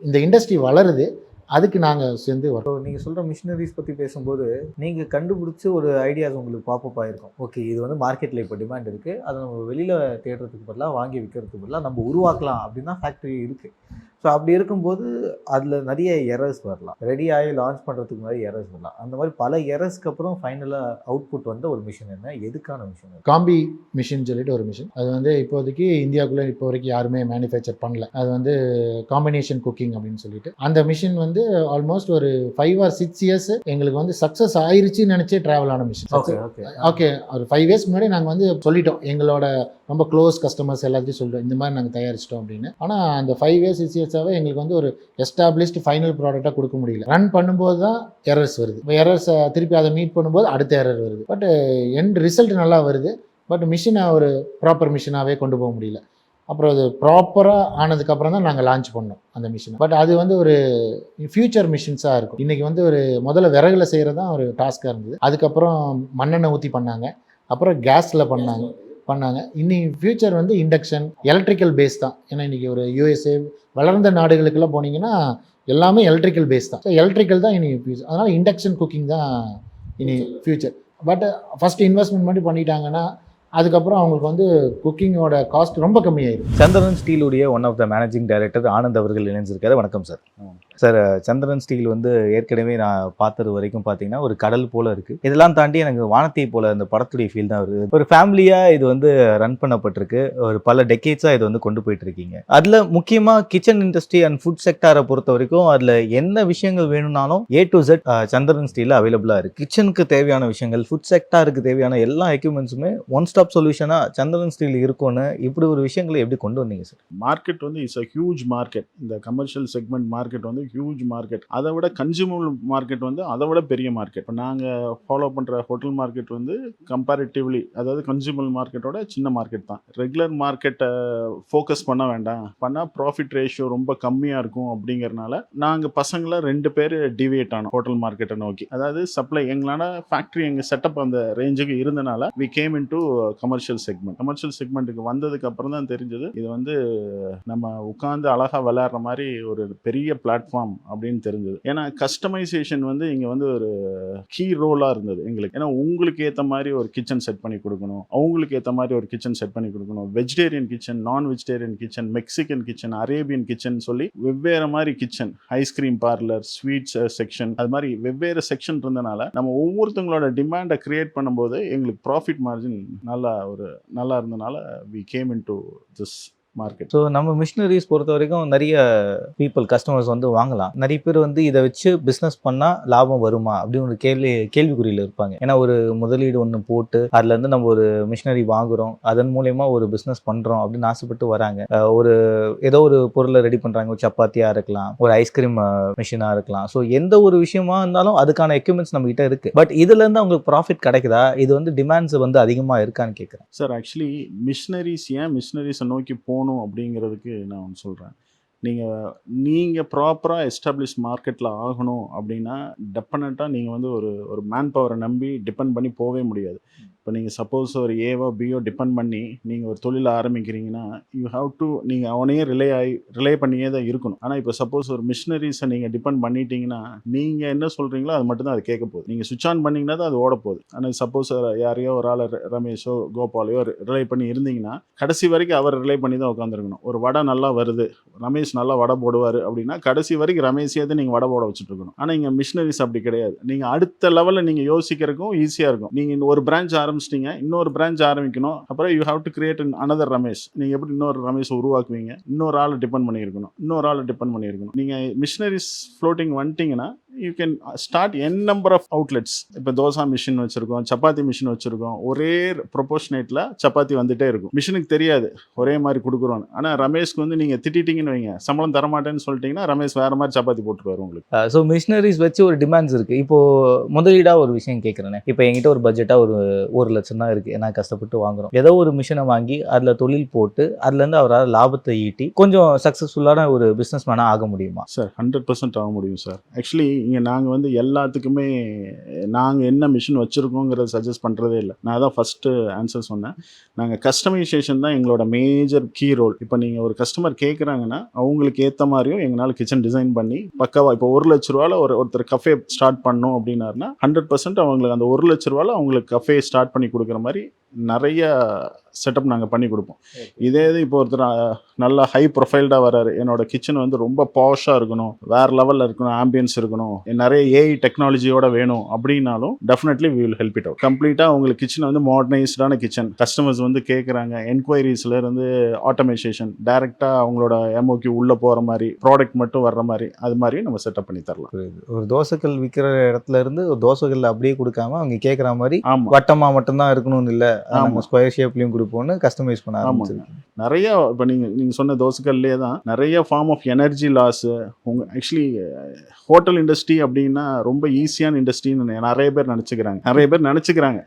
இந்த இண்டஸ்ட்ரி வளருது. அதுக்கு நாங்கள் சேர்ந்து வரோம். நீங்கள் சொல்கிற மிஷினரிஸ் பற்றி பேசும்போது நீங்கள் கண்டுபிடிச்சி ஒரு ஐடியாஸ் உங்களுக்கு பாப்பப் ஆகிருக்கும். ஓகே, இது வந்து மார்க்கெட்டில் இப்போ டிமாண்ட் இருக்குது, அதை நம்ம வெளியில் தேடுறதுக்கு பதிலாக வாங்கி விற்கிறதுக்கு பதிலாக நம்ம உருவாக்கலாம் அப்படின்னா ஃபேக்ட்ரி இருக்குது. ஸோ அப்படி இருக்கும்போது அதில் நிறைய எரர்ஸ் வரலாம், ரெடி ஆகி லான்ச் பண்ணுறதுக்கு முன்னாடி எரர்ஸ் வரலாம். அந்த மாதிரி பல எரர்ஸ்க்கு அப்புறம் ஃபைனலாக அவுட்புட் வந்த ஒரு மிஷின் என்ன, எதுக்கான மிஷின்? காம்பி மிஷின் சொல்லிட்டு ஒரு மிஷின். அது வந்து இப்போதைக்கு இந்தியாவுக்குள்ளே இப்போ வரைக்கும் யாருமே மேனுஃபேக்சர் பண்ணல. அது வந்து காம்பினேஷன் குக்கிங் அப்படின்னு சொல்லிட்டு அந்த மிஷின் வந்து ஆல்மோஸ்ட் ஒரு 5 or 6 years எங்களுக்கு வந்து சக்ஸஸ் ஆயிருச்சுன்னு நினச்சே ட்ராவல் ஆன மிஷின். ஓகே, ஒரு 5 years முன்னாடி நாங்கள் வந்து சொல்லிட்டோம், எங்களோட ரொம்ப க்ளோஸ் கஸ்டமர்ஸ் எல்லாத்தையும் சொல்லிட்டோம் இந்த மாதிரி நாங்கள் தயாரிச்சிட்டோம் அப்படின்னு. ஆனால் அந்த 5 years 6 yearsஆகவே எங்களுக்கு வந்து ஒரு எஸ்டாப்ளிஷ்டு ஃபைனல் ப்ராடக்டாக கொடுக்க முடியல. ரன் பண்ணும்போது தான் எரர்ஸ் வருது. இப்போ எரர்ஸை திருப்பி அதை மீட் பண்ணும்போது அடுத்த எரர் வருது. பட் எண்ட் ரிசல்ட் நல்லா வருது. பட் மிஷினை ஒரு ப்ராப்பர் மிஷினாகவே கொண்டு போக முடியல. அப்புறம் அது ப்ராப்பராக ஆனதுக்கப்புறம் தான் நாங்கள் லான்ச் பண்ணோம் அந்த மிஷினை. பட் அது வந்து ஒரு ஃபியூச்சர் மிஷின்ஸாக இருக்கும். இன்றைக்கி வந்து ஒரு முதல்ல விறகுல செய்கிறது தான் ஒரு டாஸ்க்காக இருந்தது. அதுக்கப்புறம் மண்ணெண்ணெய் ஊற்றி பண்ணாங்க, அப்புறம் கேஸில் பண்ணாங்க. இன்னைக்கு ஃபியூச்சர் வந்து இண்டக்ஷன் எலக்ட்ரிக்கல் பேஸ் தான். ஏன்னா இன்றைக்கி ஒரு USA வளர்ந்த நாடுகளுக்கெல்லாம் போனீங்கன்னா எல்லாமே எலக்ட்ரிக்கல் பேஸ் தான். ஸோ எலக்ட்ரிக்கல் தான் இனி ஃபியூச்சர். அதனால் இண்டக்ஷன் குக்கிங் தான் இனி ஃபியூச்சர். பட் ஃபஸ்ட்டு இன்வெஸ்ட்மெண்ட் மட்டும் பண்ணிட்டாங்கன்னா அதுக்கப்புறம் அவங்களுக்கு வந்து குக்கிங்கோட காஸ்ட் ரொம்ப கம்மியாயிடும். சந்திரன் ஸ்டீலுடைய one of the managing director Anand அவர்கள் இணைஞ்சிருக்காரு. வணக்கம் சார். சார் சந்திரன் ஸ்டீல் வந்து ஏற்கனவே நான் பார்த்தது வரைக்கும் பார்த்தீங்கன்னா ஒரு கடல் போல இருக்கு. இதெல்லாம் தாண்டி எனக்கு வானத்தை போல அந்த படத்துடைய ஃபீல் தான் வருது. ஒரு ஃபேமிலியா இது வந்து ரன் பண்ணப்பட்டிருக்கு. ஒரு பல டெக்கேட்ஸா இது வந்து கொண்டு போயிட்டு இருக்கீங்க. அதுல முக்கியமா கிச்சன் இண்டஸ்ட்ரி அண்ட் ஃபுட் செக்டாரை பொறுத்த வரைக்கும் அதுல என்ன விஷயங்கள் வேணும்னாலும் A to Z Chandran steel அவைலபிளா இருக்கு. கிச்சனுக்கு தேவையான விஷயங்கள், ஃபுட் செக்டாருக்கு தேவையான எல்லா எக்யூப்மெண்ட்ஸுமே ஒன் ஸ்டாப் சொல்யூஷனா சந்திரன் ஸ்டீல் இருக்கும்னு இப்படி ஒரு விஷயங்களை எப்படி கொண்டு வந்தீங்க சார்? மார்க்கெட் வந்து இட்ஸ் அ ஹியூஜ் மார்க்கெட். இந்த கமர்ஷியல் செக்மெண்ட் மார்க்கெட் வந்து ஹியூஜ் மார்க்கெட். அதை விட கன்சியூமர் மார்க்கெட் வந்து அதை விட பெரிய மார்க்கெட். இப்போ நாங்கள் ஃபாலோ பண்ணுற ஹோட்டல் மார்க்கெட் வந்து கம்பேரிட்டிவ்லி, அதாவது கன்சியூமர் மார்க்கெட்டோட சின்ன மார்க்கெட் தான். ரெகுலர் மார்க்கெட்டை ஃபோக்கஸ் பண்ண வேண்டாம், பண்ணால் ப்ராஃபிட் ரேஷியோ ரொம்ப கம்மியாக இருக்கும் அப்படிங்கிறனால நாங்கள் பசங்களை 2 பேர் டிவியேட் ஆனோம் ஹோட்டல் மார்க்கெட்டை நோக்கி. அதாவது சப்ளை எங்களான ஃபேக்ட்ரி எங்கள் செட்டப் அந்த ரேஞ்சுக்கு இருந்தனால we came in to commercial segment. Commercial செக்மெண்ட்டுக்கு வந்ததுக்கு அப்புறம் தான் தெரிஞ்சது இது வந்து நம்ம உட்காந்து அழகாக விளையாடுற மாதிரி ஒரு பெரிய பிளாட்ஃபார்ம் அப்படின்னு தெரிஞ்சது. ஏன்னா கஸ்டமைசேஷன் வந்து இங்கே வந்து ஒரு கீ ரோலாக இருந்தது எங்களுக்கு. ஏன்னா உங்களுக்கு ஏற்ற மாதிரி ஒரு கிச்சன் செட் பண்ணி கொடுக்கணும், அவங்களுக்கு ஏற்ற மாதிரி ஒரு கிச்சன் செட் பண்ணி கொடுக்கணும். வெஜிடேரியன் கிச்சன், நான் vegetarian kitchen, Mexican kitchen, Arabian kitchen சொல்லி வெவ்வேறு மாதிரி kitchen, ice cream parlour, sweets section, அது மாதிரி வெவ்வேறு செக்ஷன் இருந்தனால நம்ம ஒவ்வொருத்தவங்களோட டிமாண்டை கிரியேட் பண்ணும்போது எங்களுக்கு ப்ராஃபிட் மார்ஜின் நல்லா இருந்தனால we came in to this market. So நம்ம மிஷினரிஸ் பொறுத்த வரைக்கும் நிறைய பீப்புள் கஸ்டமர்ஸ் வந்து வாங்கலாம். நிறைய பேர் வந்து இதை வச்சு பிஸ்னஸ் பண்ணால் லாபம் வருமா அப்படின்னு ஒரு கேள்விக்குறியில் இருப்பாங்க. ஏன்னா ஒரு முதலீடு ஒன்று போட்டு அதுலேருந்து நம்ம ஒரு மிஷினரி வாங்குகிறோம், அதன் மூலயமா ஒரு பிஸ்னஸ் பண்ணுறோம் அப்படின்னு ஆசைப்பட்டு வராங்க. ஏதோ ஒரு பொருளை ரெடி பண்ணுறாங்க, ஒரு சப்பாத்தியாக இருக்கலாம், ஒரு ஐஸ்கிரீம் மிஷினாக இருக்கலாம். ஸோ எந்த ஒரு விஷயமா இருந்தாலும் அதுக்கான எக்யூப்மெண்ட்ஸ் நம்ம கிட்ட இருக்குது. பட் இதுலேருந்து அவங்களுக்கு ப்ராஃபிட் கிடைக்குதா? இது வந்து டிமாண்ட்ஸ் வந்து அதிகமாக இருக்கான்னு கேட்குறேன் சார். ஆக்சுவலி மிஷினரிஸை நோக்கி அப்படிங்கிறதுக்கு நான் ஒன்று சொல்கிறேன். நீங்கள் ப்ராப்பராக எஸ்டாப்ளிஷ் மார்க்கெட்டில் ஆகணும் அப்படின்னா டெஃபினட்டாக நீங்கள் வந்து ஒரு மேன் பவரை நம்பி டிபெண்ட் பண்ணி போகவே முடியாது. இப்போ நீங்கள் சப்போஸ் ஒரு ஏவோ பியோ டிபெண்ட் பண்ணி நீங்கள் ஒரு தொழில் ஆரம்பிக்கிறீங்கன்னா யூ ஹாவ் டு நீங்கள் அவனையே ரிலே பண்ணியே தான் இருக்கணும். ஆனால் இப்போ சப்போஸ் ஒரு மிஷினரிஸை நீங்கள் டிபெண்ட் பண்ணிட்டீங்கன்னா நீங்கள் என்ன சொல்கிறீங்களோ அது மட்டும்தான் அது கேட்க போகுது. நீங்கள் சுவிட்ச் ஆன் பண்ணிங்கன்னா தான் அது ஓட போகுது. ஆனால் சப்போஸ் யாரையோ ஒரு ஆள் ரமேஷோ கோபாலையோ ரிலே பண்ணி இருந்தீங்கன்னா கடைசி வரைக்கும் அவர் ரிலே பண்ணி தான் உட்காந்துருக்கணும். ஒரு வடை நல்லா வருது, ரமேஷ் நல்லா வடை போடுவார் அப்படின்னா கடைசி வரைக்கும் ரமேஷே தான் நீங்கள் வடை போட வச்சுட்டு இருக்கணும். ஆனால் இங்கே மிஷினரிஸ் அப்படி கிடையாது. நீங்கள் அடுத்த லெவலில் நீங்கள் யோசிக்கிறதுக்கும் ஈஸியாக இருக்கும். நீங்கள் ஒரு பிரான்ச் ஆரம்பிச்சிட்டீங்க, இன்னொரு பிரான்ச் ஆரம்பிக்கணும், அப்புறம் you have to create another Ramesh. நீங்கள் எப்படி இன்னொரு ரமேஷ் உருவாக்குவீங்க? இன்னொரு ஆள் டிபெண்ட் பண்ணியிருக்கணும். நீங்கள் மிஷினரிஸ் ஃப்ளோட்டிங் வந்துட்டீங்கன்னா you can start n number of outlets. இப்போ தோசா மிஷின் வச்சுருக்கோம், சப்பாத்தி மிஷின் வச்சுருக்கோம், ஒரே ப்ரொபோர்ஷனேட்டில் சப்பாத்தி வந்துகிட்டே இருக்கும். மிஷினுக்கு தெரியாது ஒரே மாதிரி கொடுக்குறோன்னு. ஆனால் ரமேஷ்க்கு வந்து நீங்கள் திட்டிங்கன்னு வைங்க, சம்பளம் தரமாட்டேன்னு சொல்லிட்டீங்கன்னா ரமேஷ் வேறு மாதிரி சப்பாத்தி போட்டுருவார் உங்களுக்கு. ஸோ மிஷினரிஸ் வச்சு ஒரு டிமாண்ட்ஸ் இருக்குது. இப்போது முதலீடாக ஒரு விஷயம் கேட்குறேனே, இப்போ என்கிட்ட ஒரு பட்ஜெட்டாக ஒரு 1 லட்சம் தான் இருக்குது, ஏன்னா கஷ்டப்பட்டு வாங்குகிறோம். ஏதோ ஒரு மிஷினை வாங்கி அதில் தொழில் போட்டு அதுலேருந்து அவரால் லாபத்தை ஈட்டி கொஞ்சம் சக்ஸஸ்ஃபுல்லான ஒரு பிஸ்னஸ் மேனாக ஆக முடியுமா? சார் 100% ஆக முடியும் சார். ஆக்சுவலி இங்கே நாங்கள் வந்து எல்லாத்துக்குமே நாங்கள் என்ன மிஷின் வச்சுருக்கோங்கிறத சஜஸ்ட் பண்ணுறதே இல்லை. நான் தான் ஃபஸ்ட்டு ஆன்சர் சொன்னேன். நாங்கள் கஸ்டமைசேஷன் தான் எங்களோட மேஜர் கீ ரோல். இப்போ நீங்கள் ஒரு கஸ்டமர் கேட்குறாங்கன்னா அவங்களுக்கு ஏற்ற மாதிரியும் எங்களால் கிச்சன் டிசைன் பண்ணி பக்காவாக இப்போ 1 லட்ச ரூபாவில் ஒருத்தர் கஃபே ஸ்டார்ட் பண்ணோம் அப்படின்னாருன்னா 100% அவங்களுக்கு அந்த 1 லட்ச ரூபாவில் அவங்களுக்கு கஃபே ஸ்டார்ட் பண்ணி கொடுக்குற மாதிரி நிறைய செட்டப் நாங்கள் பண்ணி கொடுப்போம். இதே இது இப்போ ஒருத்தர் நல்லா ஹை ப்ரொஃபைல்டாக வராரு, என்னோட கிச்சன் வந்து ரொம்ப பாஷாக இருக்கணும், வேறு லெவலில் இருக்கணும், ஆம்பியன்ஸ் இருக்கணும், நிறைய ஏஐ டெக்னாலஜியோட வேணும் அப்படின்னாலும் definitely we will help it out. கம்ப்ளீட்டாக உங்களுக்கு கிச்சன் வந்து மாடர்னைஸ்டான கிச்சன் கஸ்டமர்ஸ் வந்து கேட்குறாங்க. என்கொயரிஸ்லேருந்து ஆட்டோமேஷன் டைரெக்டாக அவங்களோட எம்ஓக்கு உள்ளே போகிற மாதிரி ப்ராடக்ட் மட்டும் வர்ற மாதிரி அது மாதிரியும் நம்ம செட்டப் பண்ணி தரலாம். ஒரு தோசைக்கல் விற்கிற இடத்துல இருந்து ஒரு தோசைக்கல் அப்படியே கொடுக்காம அவங்க கேட்குற மாதிரி வட்டமாக மட்டும்தான் இருக்கணும்னு இல்லை, நம்ம ஸ்கொயர் ஷேப்லையும் கொடுப்போம்னு கஸ்டமைஸ் பண்ண ஆரம்பிச்சிருக்கோம். நிறைய இப்போ நீங்கள் சொன்ன தோசைக்கல்லே தான் நிறைய ஃபார்ம் ஆஃப் எனர்ஜி லாஸ். உங்கள் ஆக்சுவலி ஹோட்டல் இண்டஸ்ட்ரி அப்படின்னா ரொம்ப ஈஸியான இண்டஸ்ட்ரின்னு நிறைய பேர் நினச்சிக்கிறாங்க.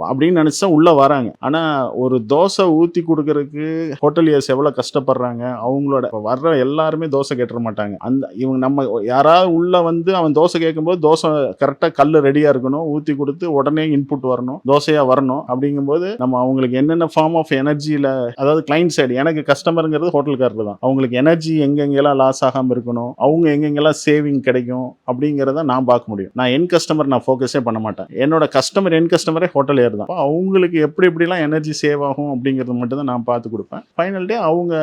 அப்படின்னு நினச்சா உள்ளே வராங்க. ஆனால் ஒரு தோசை ஊற்றி கொடுக்கறதுக்கு ஹோட்டலியர்ஸ் எவ்வளோ கஷ்டப்படுறாங்க. அவங்களோட வர்ற எல்லாருமே தோசை கேட்டுற மாட்டாங்க. இவங்க நம்ம யாராவது உள்ளே வந்து அவன் தோசை கேட்கும்போது தோசை கரெக்டாக கல் ரெடியாக இருக்கணும், ஊற்றி கொடுத்து உடனே இன்புட் வரணும், தோசையாக வரணும். அப்படிங்கும்போது நம்ம அவங்களுக்கு என்னென்ன ஃபார்ம் ஆஃப் எனர்ஜியில், அதாவது கிளைண்ட் சைடு, எனக்கு கஸ்டமருங்கிறது ஹோட்டல்காரர் தான், அவங்களுக்கு எனர்ஜி எங்கெங்கெல்லாம் லாஸ் ஆகாமல் இருக்கணும், அவங்க எங்கெங்கெல்லாம் சேவிங் கிடைக்கும் அப்படிங்கிறத நான் பார்க்க முடியும். நான் என் கஸ்டமர் நான் ஃபோக்கஸே பண்ண மாட்டேன். என்னோட கஸ்டமரே ஹோட்டல் இன்ஜினியர் தான். அப்ப அவங்களுக்கு எப்படிலாம் எனர்ஜி சேவ் ஆகும் அப்படிங்கிறது மட்டும் தான் நான் பார்த்து கொடுப்பேன். ஃபைனல் டே அவங்க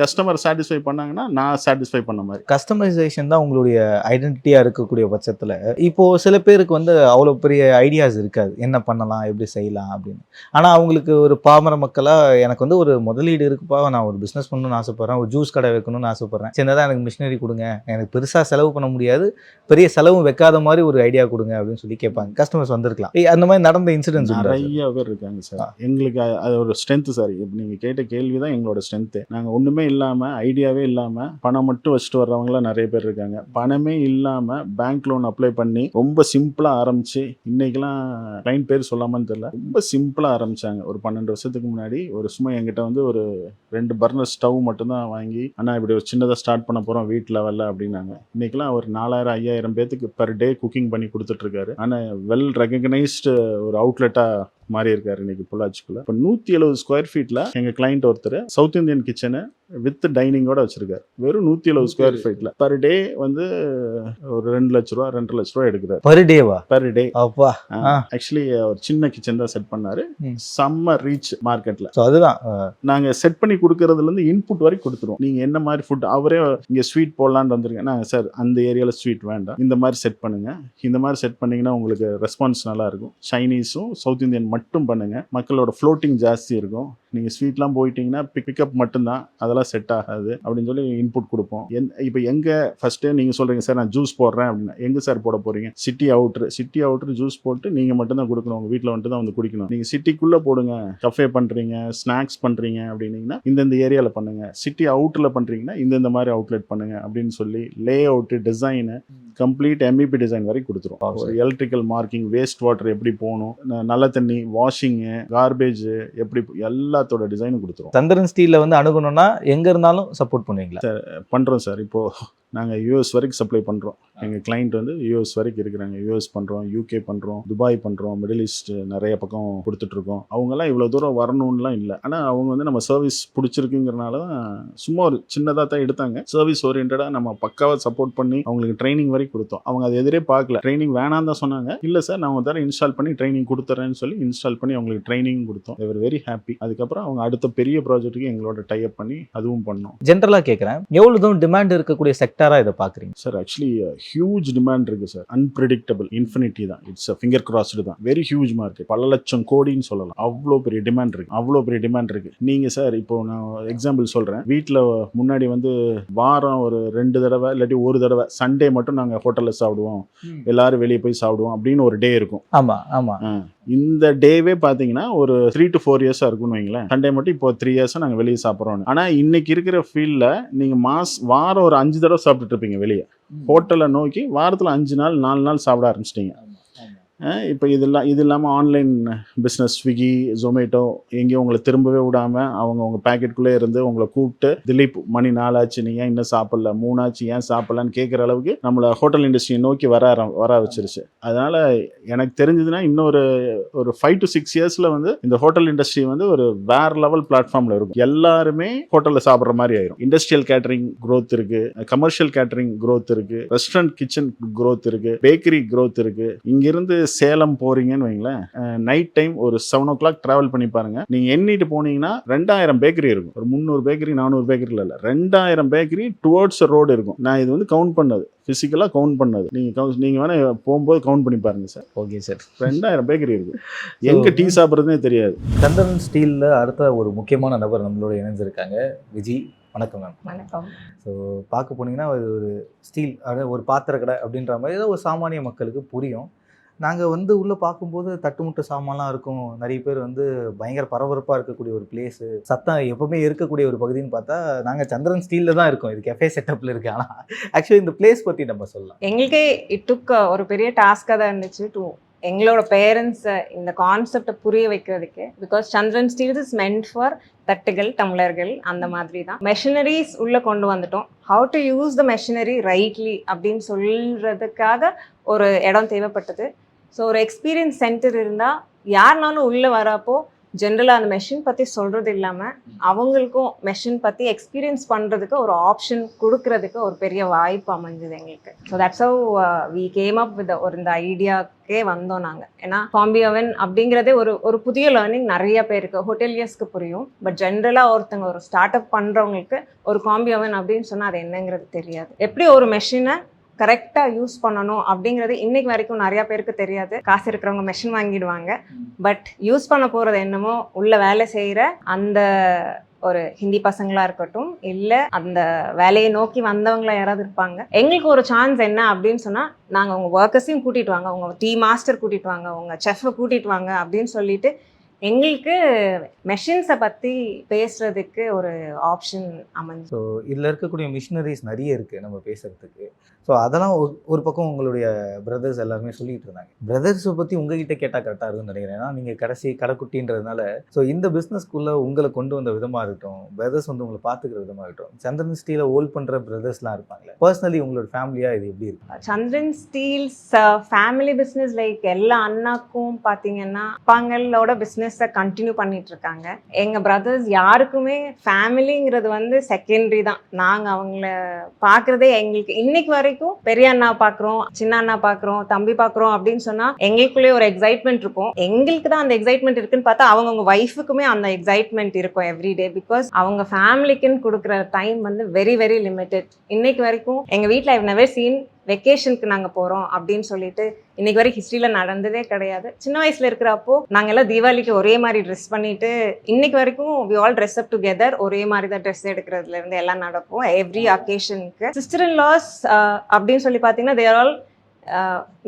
கஸ்டமர் சாட்டிஸ்ஃபை பண்ணாங்கன்னா நான் சாட்டிஸ்ஃபை பண்ண மாதிரி. கஸ்டமைசேஷன் தான் உங்களுடைய ஐடென்டிட்டியாக இருக்கக்கூடிய பட்சத்தில் இப்போது சில பேருக்கு வந்து அவ்வளோ பெரிய ஐடியாஸ் இருக்காது, என்ன பண்ணலாம் எப்படி செய்யலாம் அப்படின்னு. ஆனால் அவங்களுக்கு ஒரு பாமர மக்களாக எனக்கு வந்து ஒரு முதலீடு இருக்குப்பா, நான் ஒரு பிஸ்னஸ் பண்ணணும்னு ஆசைப்பட்றேன், ஒரு ஜூஸ் கடை வைக்கணும்னு ஆசைப்பட்றேன், சின்னதாக எனக்கு மிஷினரி கொடுங்க, எனக்கு பெருசாக செலவு பண்ண முடியாது, பெரிய செலவும் வைக்காத மாதிரி ஒரு ஐடியா கொடுங்க அப்படின்னு சொல்லி கேட்பாங்க. கஸ்டமர்ஸ் வந்திருக்கலாம். அந்த மாதிரி நடந்த இன்சிடென்ட்ஸ் நிறைய பேர் இருக்காங்க சார். எங்களுக்கு அது ஒரு ஸ்ட்ரென்த் சார். இப்போ நீங்கள் கேட்ட கேள்வி தான் எங்களோட ஸ்ட்ரென்த்து. நாங்கள் ஒன்றுமே இல்லாமல், ஐடியாவே இல்லாமல் பணம் மட்டும் வச்சுட்டு வர்றவங்களாம் நிறைய பேர் இருக்காங்க. பணமே இல்லாமல் பேங்க் லோன் அப்ளை பண்ணி ரொம்ப சிம்பிளாக ஆரம்பிச்சு, இன்னைக்கெல்லாம் கிளைண்ட் பேர் சொல்லாமன்னு தெரியல, ரொம்ப சிம்பிளாக ஆரம்பிச்சாங்க. ஒரு 12 வருஷத்துக்கு முன்னாடி ஒரு சும்மா என்கிட்ட வந்து ஒரு 2 பர்னர் ஸ்டவ் மட்டும்தான் வாங்கி, ஆனால் இப்படி ஒரு சின்னதாக ஸ்டார்ட் பண்ண போகிறோம் வீட் லெவலில் அப்படின்னாங்க. இன்னைக்கெல்லாம் ஒரு 4000-5000 பேத்துக்கு பெர் டே குக்கிங் பண்ணி கொடுத்துட்ருக்காரு. ஆனால் வெல் ரெகக்னைஸ்டு ஒரு அவுட்லெட்டாக மாறி இருக்காரு இன்னைக்கு பொள்ளாச்சிக்குள்ள. இப்போ 170 ஸ்கொயர் ஃபீட்டில் எங்கள் கிளைண்ட் ஒருத்தர் சவுத் இந்தியன் கிச்சனு வித் டைனிங்கோட வச்சிருக்காரு. வெறும் 170 ஸ்கொயர் ஃபீட்டில் பர் டே வந்து ஒரு 2 லட்ச ரூபா 2.5 லட்ச ரூபா எடுக்கிறார். பர் டேவா? Per day. அப்பா. ஆக்சுவலி ஒரு சின்ன கிச்சன் தான் செட் பண்ணாரு. செம்ம ரீச் மார்க்கெட்ல. அதுதான் நாங்க செட் பண்ணி கொடுக்கறதுல இருந்து இன்புட் வரைக்கும் கொடுத்துருவோம். நீங்க என்ன மாதிரி ஃபுட், அவரே இங்க ஸ்வீட் போடலான்னு வந்திருக்கேன். நாங்க சார் அந்த ஏரியால ஸ்வீட் வேண்டாம், இந்த மாதிரி செட் பண்ணுங்க, இந்த மாதிரி செட் பண்ணீங்கன்னா உங்களுக்கு ரெஸ்பான்ஸ் நல்லா இருக்கும். சைனீஸும் சவுத் இந்தியன் மட்டும் பண்ணுங்க, மக்களோட ஃப்ளோட்டிங் ஜாஸ்தி இருக்கும். நீங்கள் ஸ்வீட்லாம் போயிட்டீங்கன்னா பிக்கப் மட்டும்தான், அதெல்லாம் செட் ஆகாது அப்படின்னு சொல்லி இன்புட் கொடுப்போம். இப்போ எங்கே ஃபஸ்ட்டு நீங்கள் சொல்கிறீங்க சார் நான் ஜூஸ் போடுறேன் அப்படின்னா, எங்கே சார் போட போகிறீங்க? சிட்டி அவுட்ரு ஜூஸ் போட்டு நீங்கள் மட்டும்தான் கொடுக்கணும், உங்கள் வீட்டில் வந்துட்டு தான் வந்து குடிக்கணும். நீங்கள் சிட்டிக்குள்ளே போடுங்க, கஃபே பண்ணுறீங்க, ஸ்நாக்ஸ் பண்ணுறீங்க அப்படின்னீங்கன்னா இந்தந்த ஏரியாவில் பண்ணுங்கள், சிட்டி அவுட்டரில் பண்ணுறீங்கன்னா இந்தந்த மாதிரி அவுட்லெட் பண்ணுங்கள் அப்படின்னு சொல்லி layout, design, complete MEP design வரை கொடுத்துரும். ஒரு எலக்ட்ரிக்கல் மார்க்கிங், வேஸ்ட் வாட்டர் எப்படி போகணும், நல்ல தண்ணி, வாஷிங்கு, கார்பேஜ் எப்படி, எல்லாத்தோட டிசைனும் கொடுத்துரும். சந்திரன் ஸ்டீலில் வந்து அணுகணும்னா எங்கே இருந்தாலும் சப்போர்ட் பண்ணுவீங்களா? சார் பண்ணுறோம் சார். இப்போது நாங்கள் யூஎஸ் வரைக்கும் சப்ளை பண்ணுறோம். எங்கள் கிளைண்ட் வந்து யூஎஸ் வரைக்கும் இருக்கிறாங்க. யூஎஸ் பண்ணுறோம், யூகே பண்ணுறோம், துபாய் பண்ணுறோம், மிடில் ஈஸ்ட் நிறைய பக்கம் கொடுத்துட்ருக்கோம். அவங்கெல்லாம் இவ்வளோ தூரம் வரணும்லாம் இல்லை. ஆனால் அவங்க வந்து நம்ம சர்வீஸ் பிடிச்சிருக்குங்கிறனால தான் சும்மா ஒரு சின்னதாக தான் எடுத்தாங்க. சர்வீஸ் ஓரியன்டாக நம்ம பக்காவாக சப்போர்ட் பண்ணி அவங்களுக்கு ட்ரைனிங் வரைக்கும் கொடுத்தோம். அவங்க அது எதிரே பார்க்கல. ட்ரைனிங் வேணாம் தான் சொன்னாங்க. இல்லை சார் நான் தர இன்ஸ்டால் பண்ணி ட்ரைனிங் கொடுத்துறேன்னு சொல்லி இன்ஸ்டால் பண்ணி அவங்களுக்கு ட்ரைனிங் கொடுத்தோம். தேவர் வெரி ஹாப்பி. அதுக்கப்புறம் அவங்க அடுத்த பெரிய ப்ராஜெக்ட்டுக்கு எங்களோட டை அப் பண்ணி அதுவும் பண்ணோம். ஜென்ரலாக கேட்குறேன், எவ்வளோ தூரம் டிமாண்ட் இருக்கக்கூடிய செக்டாராக இதை பார்க்குறீங்க சார்? ஆக்சுவலி ஹியூஜ் டிமாண்ட் இருக்குது சார். அன்பிரடிக்டபிள், இன்ஃபினிட்டி தான். இட்ஸ் ஃபிங்கர் கிராஸ்டு தான். Very huge market. பல லட்சம் கோடின்னு சொல்லலாம். அவ்வளோ பெரிய டிமாண்ட் இருக்கு. நீங்கள் சார் இப்போ நான் எக்ஸாம்பிள் சொல்கிறேன். வீட்டில் முன்னாடி வந்து வாரம் ஒரு 2 தடவை இல்லாட்டி ஒரு தடவை சண்டே மட்டும் நாங்கள் ஹோட்டலில் சாப்பிடுவோம், எல்லாரும் வெளியே போய் சாப்பிடுவோம் அப்படின்னு ஒரு டே இருக்கும். ஆமாம். இந்த டேவே பார்த்தீங்கன்னா ஒரு 3 to 4 இயர்ஸாக இருக்குன்னு வைங்களேன். சண்டே மட்டும் இப்போ 3 இயர்ஸாக நாங்கள் வெளியே சாப்பிட்றோம். ஆனால் இன்னைக்கு இருக்கிற ஃபீல்டில் நீங்கள் வாரம் ஒரு 5 தடவை சாப்பிட்டுட்டு இருப்பீங்க வெளியே. ஹோட்டலை நோக்கி வாரத்தில் 5 நாள் 4 நாள் சாப்பிட ஆரம்பிச்சிட்டிங்க. இப்போ இது இல்லாமல் ஆன்லைன் பிஸ்னஸ், ஸ்விக்கி, ஜொமேட்டோ எங்கேயும் உங்களை திரும்பவே விடாமல் அவங்க பேக்கெட்டுக்குள்ளே இருந்து உங்களை கூப்பிட்டு, திலீப் மணி 4 ஆச்சு, நீ ஏன் இன்னும் சாப்பிடல, 3 ஆச்சு ஏன் சாப்பிடலான்னு கேட்குற அளவுக்கு நம்மளை ஹோட்டல் இண்டஸ்ட்ரியை நோக்கி வர வச்சிருச்சு. அதனால் எனக்கு தெரிஞ்சதுன்னா இன்னொரு 5 to 6 இயர்ஸில் வந்து இந்த ஹோட்டல் இண்டஸ்ட்ரி வந்து ஒரு வேற லெவல் பிளாட்ஃபார்மில் இருக்கும். எல்லாருமே ஹோட்டலில் சாப்பிட்ற மாதிரி ஆயிரும். இண்டஸ்ட்ரியல் கேட்டரிங் க்ரோத் இருக்குது, கமர்ஷியல் கேட்டரிங் க்ரோத் இருக்குது, ரெஸ்டாரண்ட் கிச்சன் க்ரோத் இருக்குது, பேக்கரி க்ரோத் இருக்குது. இங்கிருந்து சேலம் போறீங்கன்னு வைங்களேன், நைட் டைம் ஒரு 7 o'clock டிராவல் பண்ணி பாருங்க. நீங்க எண்ணிட்டு போனீங்கன்னா 2000 பேக்கரி இருக்கும். ஒரு 300 பேக்கரி 400 பேக்கரி இல்ல, 2000 பேக்கரி டுவர்ட்ஸ் ரோடு இருக்கும். நான் இது வந்து கவுண்ட் பண்ணது, பிசிக்கலா கவுண்ட் பண்ணது. நீங்க வேணா போகும்போது கவுண்ட் பண்ணி பாருங்க சார். Okay sir. 2000 பேக்கரி இருக்கு. எங்க டீ சாப்பிட்றதுனே தெரியாது. சந்திரன் ஸ்டீலில் அடுத்த ஒரு முக்கியமான நபர் நம்மளோட இணைஞ்சிருக்காங்க. விஜி, வணக்கம் மேம். வணக்கம். ஸோ பார்க்க போனீங்கன்னா ஒரு ஸ்டீல், அதாவது ஒரு பாத்திர கடை அப்படின்ற மாதிரி ஏதோ ஒரு சாமானிய மக்களுக்கு புரியும். நாங்கள் வந்து உள்ளே பார்க்கும்போது தட்டுமுட்டு சாமான்லாம் இருக்கும். நிறைய பேர் வந்து பயங்கர பரபரப்பாக இருக்கக்கூடிய ஒரு பிளேஸு, சத்தம் எப்போவுமே இருக்கக்கூடிய ஒரு பகுதின்னு பார்த்தா நாங்கள் சந்திரன் ஸ்டீலில் தான் இருக்கோம். இது கெஃபே செட்டப்பில் இருக்குது. ஆனால் ஆக்சுவலி இந்த பிளேஸ் பற்றி நம்ம சொல்லலாம். எங்களுக்கே ஒரு பெரிய டாஸ்காக தான் இருந்துச்சு எங்களோட பேரண்ட்ஸை இந்த கான்செப்டை புரிய வைக்கிறதுக்கு. Because Chandran steel is meant for தட்டுகள், டம்ளர்கள், அந்த மாதிரி தான். மெஷினரிஸ் உள்ளே கொண்டு வந்துட்டோம். How to use the machinery rightly அப்படின்னு சொல்கிறதுக்காக ஒரு இடம் தேவைப்பட்டது. ஸோ ஒரு எக்ஸ்பீரியன்ஸ் சென்டர் இருந்தால் யாருனாலும் உள்ளே வரப்போ ஜென்ரலாக அந்த மெஷின் பற்றி சொல்கிறது இல்லாமல் அவங்களுக்கும் மெஷின் பற்றி எக்ஸ்பீரியன்ஸ் பண்ணுறதுக்கு ஒரு ஆப்ஷன் கொடுக்கறதுக்கு ஒரு பெரிய வாய்ப்பு அமைஞ்சுது எங்களுக்கு. So that's how we came up with இந்த ஐடியாக்கே வந்தோம் நாங்கள். ஏன்னா காம்பி ஓவன் அப்படிங்கிறதே ஒரு புதிய லேர்னிங் நிறைய பேருக்கு ஹோட்டலியர்ஸ்க்கு புரியும். பட் ஜென்ரலாக ஒருத்தங்க ஒரு ஸ்டார்ட் அப் பண்ணுறவங்களுக்கு ஒரு காம்பி ஓவன் அப்படின்னு சொன்னால் அது என்னங்கிறது தெரியாது. எப்படி ஒரு மெஷினை கரெக்டாக யூஸ் பண்ணணும் அப்படிங்கிறது இன்னைக்கு வரைக்கும் நிறையா பேருக்கு தெரியாது. காசு இருக்கிறவங்க மெஷின் வாங்கிடுவாங்க, பட் யூஸ் பண்ண போகிறது என்னமோ உள்ள வேலை செய்கிற அந்த ஒரு ஹிந்தி பசங்களா இருக்கட்டும், இல்லை அந்த வேலையை நோக்கி வந்தவங்களா யாராவது இருப்பாங்க. எங்களுக்கு ஒரு சான்ஸ் என்ன அப்படின்னு சொன்னால், நாங்கள் உங்கள் ஒர்க்கர்ஸையும் கூட்டிகிட்டு வாங்க, உங்கள் டீ மாஸ்டர் கூட்டிகிட்டு வாங்க, உங்கள் செஃப்பை கூட்டிகிட்டு வாங்க அப்படின்னு சொல்லிட்டு எங்களுக்கு மெஷின்ஸை பற்றி பேசுறதுக்கு ஒரு ஆப்ஷன் அமைஞ்சு. ஸோ இதில் இருக்கக்கூடிய மிஷினரிஸ் நிறைய இருக்குது நம்ம பேசுகிறதுக்கு. ஸோ அதெல்லாம் ஒரு பக்கம் உங்களுடைய பிரதர்ஸ் எல்லாருமே சொல்லிட்டு இருந்தாங்க. பிரதர்ஸை பற்றி உங்ககிட்ட கேட்டால் கரெக்டாக இருக்குன்னு நினைக்கிறேன். ஏன்னா நீங்கள் கடைசி கடைக்குட்டின்றதுனால ஸோ இந்த பிஸ்னஸ்க்குள்ளே உங்களை கொண்டு வந்த விதமாக இருக்கட்டும், பிரதர்ஸ் வந்து உங்களை பார்த்துக்கிற விதமாக இருக்கட்டும், சந்திரன் ஸ்டீலை ஹோல்ட் பண்ணுற பிரதர்ஸ்லாம் இருப்பாங்களே, பர்சனலி உங்களோட ஃபேமிலியாக இது எப்படி இருக்கு? சந்திரன் ஸ்டீல்ஸ் ஃபேமிலி பிஸ்னஸ் லைக் எல்லா அண்ணாக்கும் பார்த்தீங்கன்னா அப்பாங்களோட பிஸ்னஸை கண்டினியூ பண்ணிட்டு இருக்காங்க. எங்கள் பிரதர்ஸ் யாருக்குமே ஃபேமிலிங்கிறது வந்து செகண்டரி தான். நாங்கள் அவங்கள பார்க்குறதே எங்களுக்கு இன்னைக்கு வரைக்கும் பெரிய அண்ணா பார்க்குறோம், சின்ன அண்ணா பார்க்குறோம், தம்பி பார்க்குறோம் அப்படின்னு சொன்னால் எங்களுக்குள்ளே ஒரு எக்ஸைட்மெண்ட் இருக்கும். எங்களுக்கு தான் அந்த எக்ஸைட்மெண்ட் இருக்குன்னு பார்த்தா அவங்க ஒய்ஃபுக்குமே அந்த எக்ஸைட்மெண்ட் இருக்கும் எவ்ரிடே. பிகாஸ் அவங்க ஃபேமிலிக்குன்னு கொடுக்குற டைம் வந்து வெரி வெரி லிமிட்டெட். இன்னைக்கு வரைக்கும் எங்கள் வீட்டில் ஐவ் நெவர் சீன் வெக்கேஷனுக்கு நாங்கள் போகிறோம் அப்படின்னு சொல்லிட்டு இன்னைக்கு வரைக்கும் ஹிஸ்ட்ரியில் நடந்ததே கிடையாது. சின்ன வயசில் இருக்கிறப்போ நாங்கள் எல்லாம் தீபாவளிக்கு ஒரே மாதிரி ட்ரெஸ் பண்ணிட்டு இன்னைக்கு வரைக்கும் we all dress up together. ஒரே மாதிரி தான் ட்ரெஸ் எடுக்கிறதுலேருந்து எல்லாம் நடக்கும் எவ்ரி அக்கேஷனுக்கு. சிஸ்டர் இன் லாஸ் அப்படின்னு சொல்லி பார்த்தீங்கன்னா தேர் ஆல்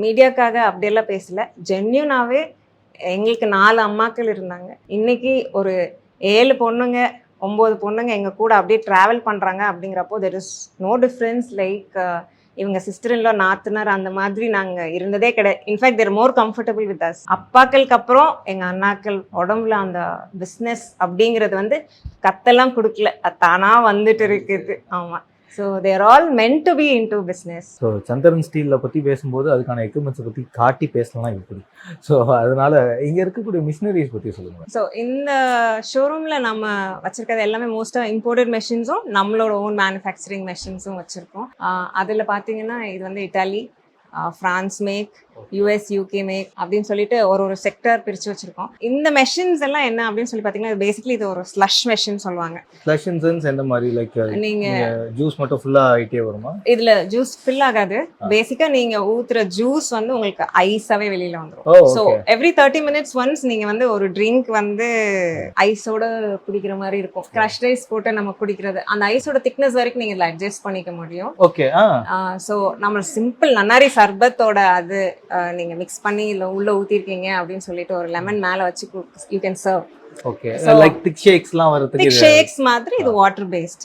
மீடியாக்காக அப்படியெல்லாம் பேசல, ஜென்யூனாகவே எங்களுக்கு 4 அம்மாக்கள் இருந்தாங்க. இன்னைக்கு ஒரு 7 பொண்ணுங்க 9 பொண்ணுங்க எங்கள் கூட அப்படியே ட்ராவல் பண்ணுறாங்க. அப்படிங்கிறப்போ there is no difference. Like இவங்க சிஸ்டர் இன்லா நாத்தனார் அந்த மாதிரி நாங்கள் இருந்ததே கிடையாது. In fact they're more comfortable with us. அப்பாக்களுக்கு அப்புறம் எங்கள் அண்ணாக்கள் உடம்புல அந்த பிஸ்னஸ் அப்படிங்கிறது வந்து கத்தெல்லாம் கொடுக்கல, அது தானாக வந்துட்டு இருக்குது. ஆமாம். So they're all meant to be into business. So Chandran ஸ்டீலில் பற்றி பேசும்போது அதுக்கான எக்யூப்மெண்ட்ஸை பற்றி காட்டி பேசலாம் இப்படி. ஸோ அதனால இங்கே இருக்கக்கூடிய மிஷினரிஸ் பற்றி சொல்லுங்கள். ஸோ இந்த ஷோரூமில் நம்ம வச்சுருக்கிறது எல்லாமே மோஸ்ட்டாக இம்போர்ட்டட் மெஷின்ஸும் நம்மளோட ஓன் மேனுஃபேக்சரிங் மெஷின்ஸும் வச்சுருக்கோம். அதில் பார்த்தீங்கன்னா இது வந்து Italy, France make, US, UK make அப்படின்னு சொல்லிட்டு ஒரு செக்டர் பிரித்து வச்சுருக்கோம். இந்த மெஷின்ஸ் எல்லாம் என்ன அப்படின்னு சொல்லி பார்த்தீங்கன்னா பேசிக்கலி இது ஒரு ஸ்லஷ் மெஷின் சொல்லுவாங்க. ஸ்லஷ் இன் சென்ஸ் எந்த மாதிரி? லைக் நீங்கள் ஜூஸ் மட்டும் ஃபுல்லாக ஆகிட்டே வருமா? இதில் ஜூஸ் ஃபில் ஆகாது. பேசிக்காக நீங்கள் ஊற்றுற ஜூஸ் வந்து உங்களுக்கு ஐஸாகவே வெளியில் வந்துடும். ஸோ எவ்ரி 30 minutes ஒன்ஸ் நீங்கள் வந்து ஒரு ட்ரிங்க் வந்து ஐஸோட குடிக்கிற மாதிரி இருக்கும். க்ரஷ் ஐஸ் போட்டு நம்ம குடிக்கிறது, அந்த ஐஸோட திக்னஸ் வரைக்கும் நீங்கள் இதில் அட்ஜஸ்ட் பண்ணிக்க முடியும். ஓகே. ஸோ நம்ம சிம்பிள் நன்னாரி சர்பத்தோட அது நீங்கள் மிக்ஸ் பண்ணி இல்லை உள்ளே ஊற்றிருக்கீங்க அப்படின்னு சொல்லிட்டு ஒரு லெமன் மேலே வச்சு you can serve. Okay. Like thick ஷேக்ஸ்லாம் வரதுக்கு திக் ஷேக்ஸ் மாதிரி இது வாட்டர் பேஸ்ட்.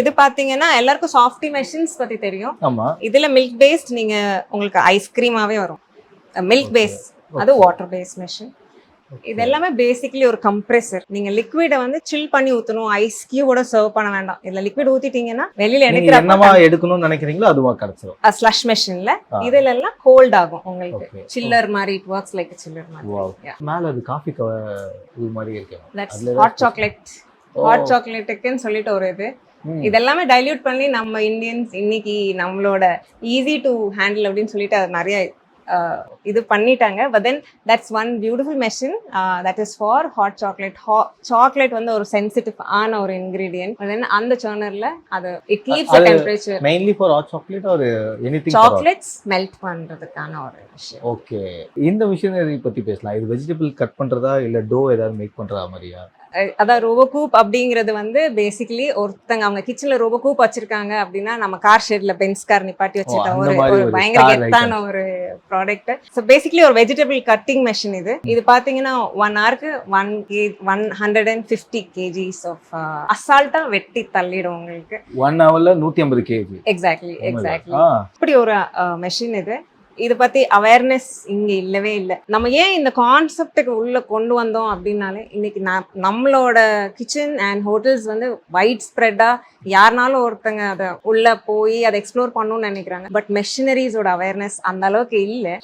இது பாத்தீங்கன்னா எல்லாருக்கும் சாஃப்டி மெஷின்ஸ் பத்தி தெரியும். ஆமா. இதுல மில்க் பேஸ்ட் நீங்க உங்களுக்கு ஐஸ்கிரீமாவே வரும். மில்க் பேஸ் அது வாட்டர் பேஸ்ட் மெஷின். இது எல்லாமே பேசிக்கலி ஒரு கம்ப்ரெசர். நீங்க லிக்விடை வந்து சில் பண்ணி ஊத்தணும், ஐஸ் கியூபோட சர்வ் பண்ண வேண்டாம். இதுல லிக்விட் ஊத்திட்டீங்கன்னா வெளியில என்னமா எடுக்கணும்னு நினைக்கிறீங்களோ அதுவா கிடைச்சிரும். ஸ்லஷ் மெஷின்ல இதுல எல்லாம் கோல்ட் ஆகும் உங்களுக்கு. சில்லர் மாதிரி இட் வர்க்ஸ் லைக் சில்லர் மாதிரி. மேல அது காபி இது மாதிரி இருக்கு. That's hot chocolate. ஹாட் சாக்லேட்டுக்குன்னு சொல்லிட்டு ஒரு இது. இதெல்லாமே டைல்யூட் பண்ணி நம்ம இந்தியன்ஸ் இன்னைக்கு நம்மளோட ஈஸி டு ஹேண்டில் அப்படின்னு சொல்லிட்டு அது நிறைய இது பண்ணிட்டாங்க. But then that's one beautiful machine that is for hot chocolate. Chocolate வந்து ஒரு சென்சிட்டிவ் ஆன ஒரு இன்கிரீடியன்ட். தென் அந்த சர்னர்ல அது it keeps the temperature. Mainly for hot chocolate or anything chocolates melt பண்றதுக்கான ஒரு விஷயம். ஓகே. இந்த மிஷினரி பத்தி பேசலாம். இது வெஜிடபிள் கட் பண்றதா இல்ல டோ ஏதாவது மேக் பண்றதா மாதிரியா? அதான் ரோபோகூப் அப்படிங்கிறது வந்து பேசிக்கலி ஒருத்தங்க அவங்க கிச்சன்ல ரோபோகூப் வச்சிருக்காங்க அப்படின்னா நம்ம கார் ஷெட்ல பென்ஸ் கார் நிப்பாட்டி வச்சிருக்க ஒரு பயங்கர கெத்தான ஒரு ப்ராடக்ட். ஸோ பேசிக்கலி ஒரு வெஜிடபிள் கட்டிங் மெஷின் இது. இது பாத்தீங்கன்னா 1 ஹவருக்கு 150 kgs ஆஃப் அசால்ட்டா வெட்டி தள்ளிடும் உங்களுக்கு. 1 ஹவர்ல 150 kg. எக்ஸாக்ட்லி. இப்படி ஒரு மெஷின் இது. இதை பத்தி அவேர்னஸ் இங்க இல்லவே இல்லை. நம்ம ஏன் இந்த கான்செப்டுக்கு உள்ள கொண்டு வந்தோம் அப்படின்னாலே இன்னைக்கு நம்மளோட கிச்சன் அண்ட் ஹோட்டல்ஸ் வந்து வைட் ஸ்ப்ரெட்டா யாருனாலும் ஒருத்தங்க அதை உள்ள போய் அதை எக்ஸ்ப்ளோர் பண்ணணும்னு நினைக்கிறாங்க. பட் மெஷினரிஸோட அவேர்னஸ் அந்த அளவுக்கு இல்லை.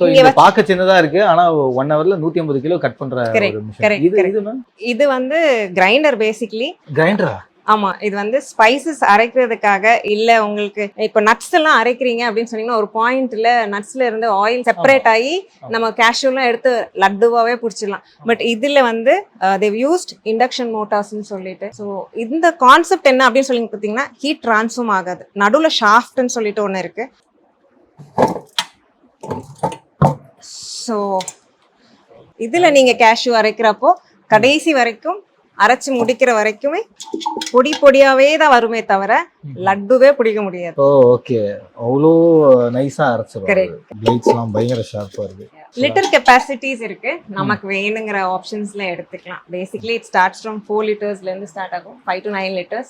பார்க்க சின்னதா இருக்கு, ஆனா 1 hourல 150 கிலோ கட் பண்ற ஒரு machine. இது வந்து கிரைண்டர் பேசிக்கலி. கிரைண்டரா? ஆமா, இது வந்து ஸ்பைசஸ் அரைக்கிறதுக்காக. இல்ல உங்களுக்கு இப்ப நட்ஸ் எல்லாம் அரைக்கிறீங்க அப்படின்னு சொன்னீங்கன்னா ஒரு பாயிண்ட்ல நட்ஸ்ல இருந்து ஆயில் செப்பரேட் ஆகி நம்ம கேஷ்யூலாம் எடுத்து லட்டுவாவே பிடிச்சிடலாம். பட் இதுல வந்து தேவ் யூஸ்ட் இண்டக்ஷன் மோட்டார்ஸ்ன்னு சொல்லிட்டு. ஸோ இந்த கான்செப்ட் என்ன அப்படின்னு சொல்லி பார்த்தீங்கன்னா ஹீட் ட்ரான்ஸ்ஃபார்ம் ஆகாது. நடுவில் ஷாஃப்ட்னு சொல்லிட்டு ஒன்று இருக்கு. ஸோ இதுல நீங்க கேஷ்யூ அரைக்கிறப்போ கடைசி வரைக்கும் அரைச்சு முடிக்கிற வரைக்குமே பொடி பொடியாவே தான் வருமே தவிர லட்டுவே பிடிக்க முடியாது. ஓகே, அவ்வளோ நைஸா அரைச்சிரும். பிளேட்ஸ்லாம் பயங்கர ஷார்ப்பா இருக்கு. லிட்டர் கெப்பாசிட்டிஸ் இருக்கு, நமக்கு வேணுங்கிற ஆப்ஷன்ஸ்ல எடுத்துக்கலாம். Basically it starts from 4 liters இருந்து ஸ்டார்ட் ஆகும், 5 to 9 liters.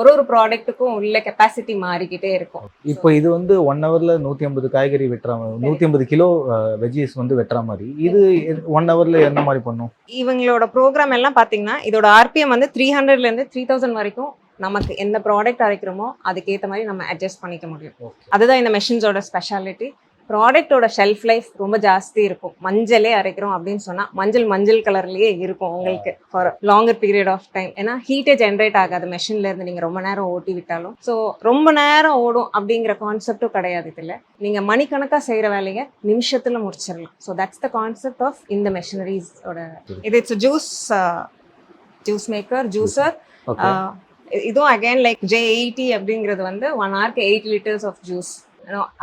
ஒரு ப்ராடக்ட்டுக்கும் உள்ள கெப்பாசிட்டி மாறிக்கிட்டே இருக்கும். இப்போ இது வந்து 1 hourல 150 காய்கறி வெட்டுற 150 கிலோ வெஜிஸ் வந்து வெட்டுற மாதிரி. இது 1 hourல என்ன மாதிரி பண்ணும்? இவங்களோட ப்ரோக்ராம் எல்லாம் பாத்தீங்கன்னா இதோட ஆர்பிஎம் வந்து 300 இருந்து 3000 வரைக்கும் நமக்கு எந்த ப்ராடக்ட் அரைக்கிறோமோ அதுக்கேற்ற மாதிரி நம்ம அட்ஜஸ்ட் பண்ணிக்க முடியும். அதுதான் இந்த மெஷின்ஸோட ஸ்பெஷாலிட்டி. ப்ராடக்டோட ஷெல்ஃப் லைஃப் ரொம்ப ஜாஸ்தி இருக்கும். மஞ்சளே அரைக்கிறோம் அப்படின்னு சொன்னா மஞ்சள் கலர்லயே இருக்கும் உங்களுக்கு for longer period of time. ஏன்னா ஹீட்டே ஜென்ரேட் ஆகாது மெஷின்ல இருந்து நீங்க ரொம்ப நேரம் ஓட்டி விட்டாலும். ஸோ ரொம்ப நேரம் ஓடும் அப்படிங்கிற கான்செப்டும் கிடையாது. இதுல நீங்க மணிக்கணக்கா செய்யற வேலையை நிமிஷத்துல முடிச்சிடலாம். So that's the concept of இந்த மெஷினரிஸோட. இது இட்ஸ் ஜூஸ் மேக்கர், ஜூசர். இதுவும் அகைன் லைக் J80 அப்படிங்கிறது வந்து 1 hourக்கு 8 liters ஆஃப் ஜூஸ்.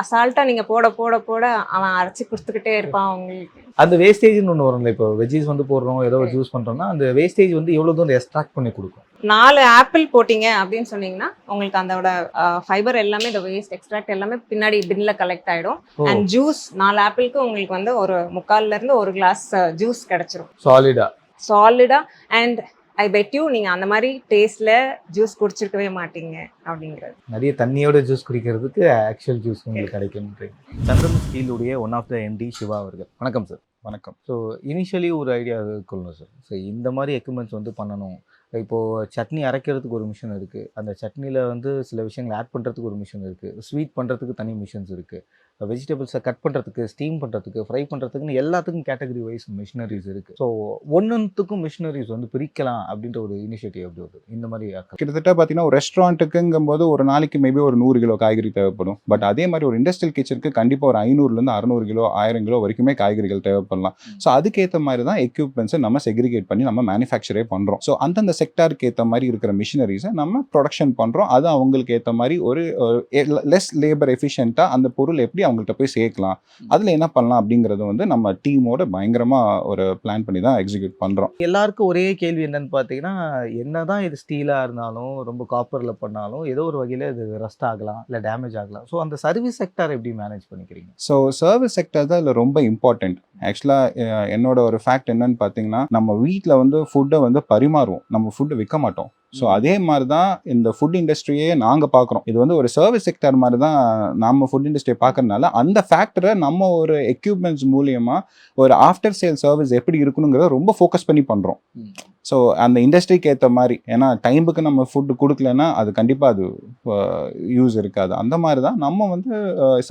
அசால்ட்டா நீங்க போட போட போட அவன் அரைச்சி கொடுத்துக்கிட்டே இருப்பான் உங்களுக்கு. அந்த வேஸ்டேஜ்னு ஒன்று வரும்ல, இப்போ வெஜ்ஜீஸ் வந்து போடுறோம், ஏதோ ஜூஸ் பண்றோம்னா அந்த வேஸ்டேஜ் வந்து எவ்வளவு தூரம் எக்ஸ்ட்ராக்ட் பண்ணி கொடுக்கும்? 4 ஆப்பிள் போட்டீங்க அப்படின்னு சொன்னீங்கன்னா உங்களுக்கு அதோட ஃபைபர் எல்லாமே, இந்த வேஸ்ட் எக்ஸ்ட்ராக்ட் எல்லாமே பின்னாடி பின்ல கலெக்ட் ஆயிடும். அண்ட் ஜூஸ் 4 ஆப்பிளுக்கு உங்களுக்கு வந்து ஒரு 3/4 இருந்து 1 glass ஜூஸ் கிடைச்சிரும் சாலிடா. அண்ட் ஐ பெட் யூ நீங்க அந்த மாதிரி டேஸ்ட்ல ஜூஸ் குடிச்சிருக்கவே மாட்டீங்க அப்படிங்கிறது. நிறைய தண்ணியோட ஜூஸ் குடிக்கிறதுக்கு ஆக்சுவல் ஜூஸ் உங்களுக்கு கிடைக்கும். சந்திரன் ஸ்டீலுடைய one of the MD Siva அவர்கள். வணக்கம் சார். வணக்கம். ஸோ இனிஷியலி ஒரு ஐடியா இருக்கணும் சார். ஸோ இந்த மாதிரி எக்யூப்மெண்ட்ஸ் வந்து பண்ணணும். இப்போது சட்னி அரைக்கிறதுக்கு ஒரு மிஷின் இருக்குது, அந்த சட்னியில் வந்து சில விஷயங்கள் ஆட் பண்ணுறதுக்கு ஒரு மிஷின் இருக்குது, ஸ்வீட் பண்ணுறதுக்கு தனி மிஷின்ஸ் இருக்குது, வெஜிடபிள்ஸை கட் பண்ணுறதுக்கு, ஸ்டீம் பண்ணுறதுக்கு, ஃப்ரை பண்ணுறதுக்குன்னு எல்லாத்துக்கும் கேட்டகரி வைஸ் மிஷினரிஸ் இருக்குது. ஸோ ஒன்றுத்துக்கும் மிஷினரிஸ் வந்து பிரிக்கலாம் அப்படின்ற ஒரு இனிஷியேட்டிவ் எப்படி வருது இந்த மாதிரி? கிட்டத்தட்ட பார்த்தீங்கன்னா ஒரு ரெஸ்டாரண்ட்டுக்குங்கும்போது ஒரு நாளைக்கு மேபி ஒரு 100 கிலோ காய்கறி தேவைப்படும். பட் அதே மாதிரி ஒரு இண்டஸ்ட்ரியல் கிச்சனுக்கு கண்டிப்பாக ஒரு 500லேருந்து 600 கிலோ 1000 கிலோ வரைக்குமே காய்கறிகள் தேவைப்படலாம். ஸோ அதுக்கேற்ற மாதிரி தான் எக்யூப்மெண்ட்ஸை நம்ம செக்ரிகேட் பண்ணி நம்ம மேனுஃபேக்சரே பண்ணுறோம். ஸோ அந்தந்த செக்டாருக்கு ஏற்ற மாதிரி இருக்கிற மிஷினரிஸை நம்ம ப்ரொடக்ஷன் பண்ணுறோம். அது அவங்களுக்கு ஏற்ற மாதிரி ஒரு லெஸ் லேபர் எஃபிஷியண்ட்டாக அந்த பொருள் எப்படி அவங்கள்ட்ட போய் சேர்க்கலாம், அதில் என்ன பண்ணலாம் அப்படிங்கிறது வந்து நம்ம டீமோட பயங்கரமாக ஒரு பிளான் பண்ணி தான் எக்ஸிக்யூட் பண்ணுறோம். எல்லாருக்கும் ஒரே கேள்வி என்னன்னு பார்த்தீங்கன்னா, என்னதான் இது ஸ்டீலாக இருந்தாலும் ரொம்ப காப்பரில் பண்ணாலும் ஏதோ ஒரு வகையில் இது ரஸ்ட் ஆகலாம், இல்லை டேமேஜ் ஆகலாம். ஸோ அந்த சர்வீஸ் செக்டார் எப்படி மேனேஜ் பண்ணிக்கிறீங்க? ஸோ சர்வீஸ் செக்டார் தான் இதில் ரொம்ப இம்பார்ட்டண்ட். ஆக்சுவலாக என்னோட ஒரு ஃபேக்ட் என்னன்னு பார்த்தீங்கன்னா, நம்ம வீட்டில் வந்து ஃபுட்டை வந்து பரிமாறுவோம், நம்ம ஃபுட்டை விற்க மாட்டோம். ஸோ அதே மாதிரி தான் இந்த ஃபுட் இண்டஸ்ட்ரியே நாங்கள் பார்க்குறோம். இது வந்து ஒரு சர்வீஸ் செக்டர் மாதிரி தான் நம்ம ஃபுட் இண்டஸ்ட்ரியை பார்க்கறதுனால அந்த ஃபேக்டரை நம்ம ஒரு எக்யூப்மெண்ட்ஸ் மூலியமாக ஒரு ஆஃப்டர் சேல் சர்வீஸ் எப்படி இருக்கணுங்கிறத ரொம்ப ஃபோக்கஸ் பண்ணி பண்ணுறோம். ஸோ அந்த இண்டஸ்ட்ரிக்கு ஏற்ற மாதிரி, ஏன்னா டைமுக்கு நம்ம ஃபுட்டு கொடுக்கலன்னா அது கண்டிப்பாக அது யூஸ் இருக்காது. அந்த மாதிரி தான் நம்ம வந்து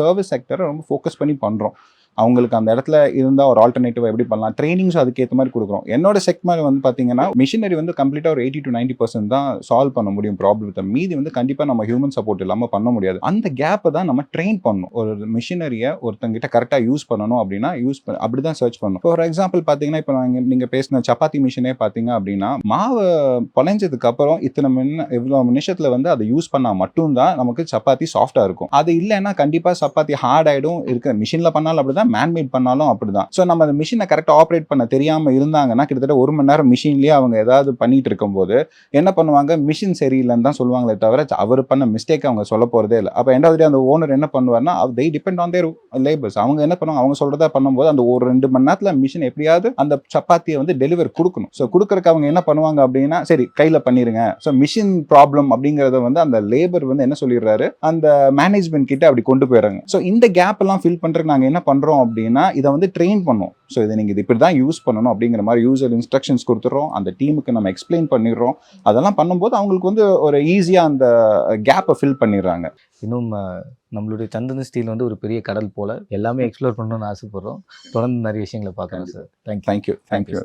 சர்வீஸ் செக்டரை ரொம்ப ஃபோக்கஸ் பண்ணி பண்ணுறோம். அவங்களுக்கு அந்த இடத்துல இருந்தால் ஒரு ஆல்டர்னேட்டிவ் எப்படி பண்ணலாம், ட்ரைனிங்ஸும் அதுக்கேற்ற மாதிரி கொடுக்குறோம். என்னோட செக்மெண்ட் வந்து பார்த்தீங்கன்னா மிஷினரி வந்து கம்ப்ளீட்டாக ஒரு 80 to 90% தான் சால்வ் பண்ண முடியும் ப்ராப்ளத்தை. மீதி வந்து கண்டிப்பாக நம்ம ஹியூமன் சப்போர்ட் இல்லாமல் பண்ண முடியாது. அந்த கேப்பை தான் நம்ம ட்ரெயின் பண்ணணும். ஒரு மிஷினரியை ஒருத்தங்கிட்ட கரெக்டாக யூஸ் பண்ணணும் அப்படின்னா அப்படி தான் சர்ச் பண்ணணும். ஃபார் எக்ஸாம்பிள் பார்த்தீங்கன்னா, இப்போ நீங்கள் பேசின சப்பாத்தி மிஷினே பார்த்தீங்க அப்படின்னா, மாவு பொழைஞ்சதுக்கு அப்புறம் இவ்வளோ நிமிஷத்தில் வந்து அதை யூஸ் பண்ணால் மட்டும்தான் நமக்கு சப்பாத்தி சாஃப்டாக இருக்கும். அது இல்லைன்னா கண்டிப்பாக சப்பாத்தி ஹார்ட் ஆகிடும். இருக்கிற மிஷினில் பண்ணாலும் அப்படி தான், மேன்மேட் பண்ணாலும் அப்படிதான். ஸோ நம்ம அந்த மிஷினை கரெக்டாக ஆப்ரேட் பண்ண தெரியாமல் இருந்தாங்கன்னா கிட்டத்தட்ட 1 மணி நேரம் மிஷின்லேயே அவங்க ஏதாவது பண்ணிட்டு இருக்கும்போது என்ன பண்ணுவாங்க, மிஷின் சரியில்லைன்னு தான் சொல்லுவாங்களே தவிர அவர் பண்ண மிஸ்டேக் அவங்க சொல்ல போகிறதே இல்லை. அப்போ எண்டாவது அந்த ஓனர் என்ன பண்ணுவார்னா they depend on their labors. அவங்க என்ன பண்ணுவாங்க, அவங்க சொல்கிறதா பண்ணும்போது அந்த ஒரு 2 மணி நேரத்தில் மிஷின் எப்படியாவது அந்த சப்பாத்தியை வந்து டெலிவர் கொடுக்கணும். ஸோ கொடுக்கறக்கு அவங்க என்ன பண்ணுவாங்க அப்படின்னா சரி கையில் பண்ணிடுங்க. ஸோ மிஷின் ப்ராப்ளம் அப்படிங்கிறத வந்து அந்த லேபர் வந்து என்ன சொல்லிடுறாரு, அந்த மேனேஜ்மெண்ட் கிட்ட அப்படி கொண்டு போயிடுறாங்க. ஸோ இந்த கேப் எல்லாம் ஃபில் பண்ணுறதுக்கு நாங்கள் என்ன பண்ணுறோம் அப்படின்னா இதை வந்து ட்ரெயின் பண்ணோம். ஸோ இதை நீங்கள் இது இப்படி தான் யூஸ் பண்ணணும் அப்படிங்கிற மாதிரி யூசர் இன்ஸ்ட்ரக்ஷன்ஸ் கொடுத்துட்றோம். அந்த டீமுக்கு நம்ம எக்ஸ்பிளைன் பண்ணிடுறோம். அதெல்லாம் பண்ணும்போது அவங்களுக்கு வந்து ஒரு ஈஸியாக அந்த கேப்பை ஃபில் பண்ணிடுறாங்க. இன்னும் நம்மளுடைய சந்தன ஸ்டீல் வந்து ஒரு பெரிய கடல் போல எல்லாமே எக்ஸ்ப்ளோர் பண்ணணும்னு ஆசைப்படுறோம். தொடர்ந்து நிறைய விஷயங்களை பார்க்கணும் சார். தேங்க்யூ. தேங்க்யூ.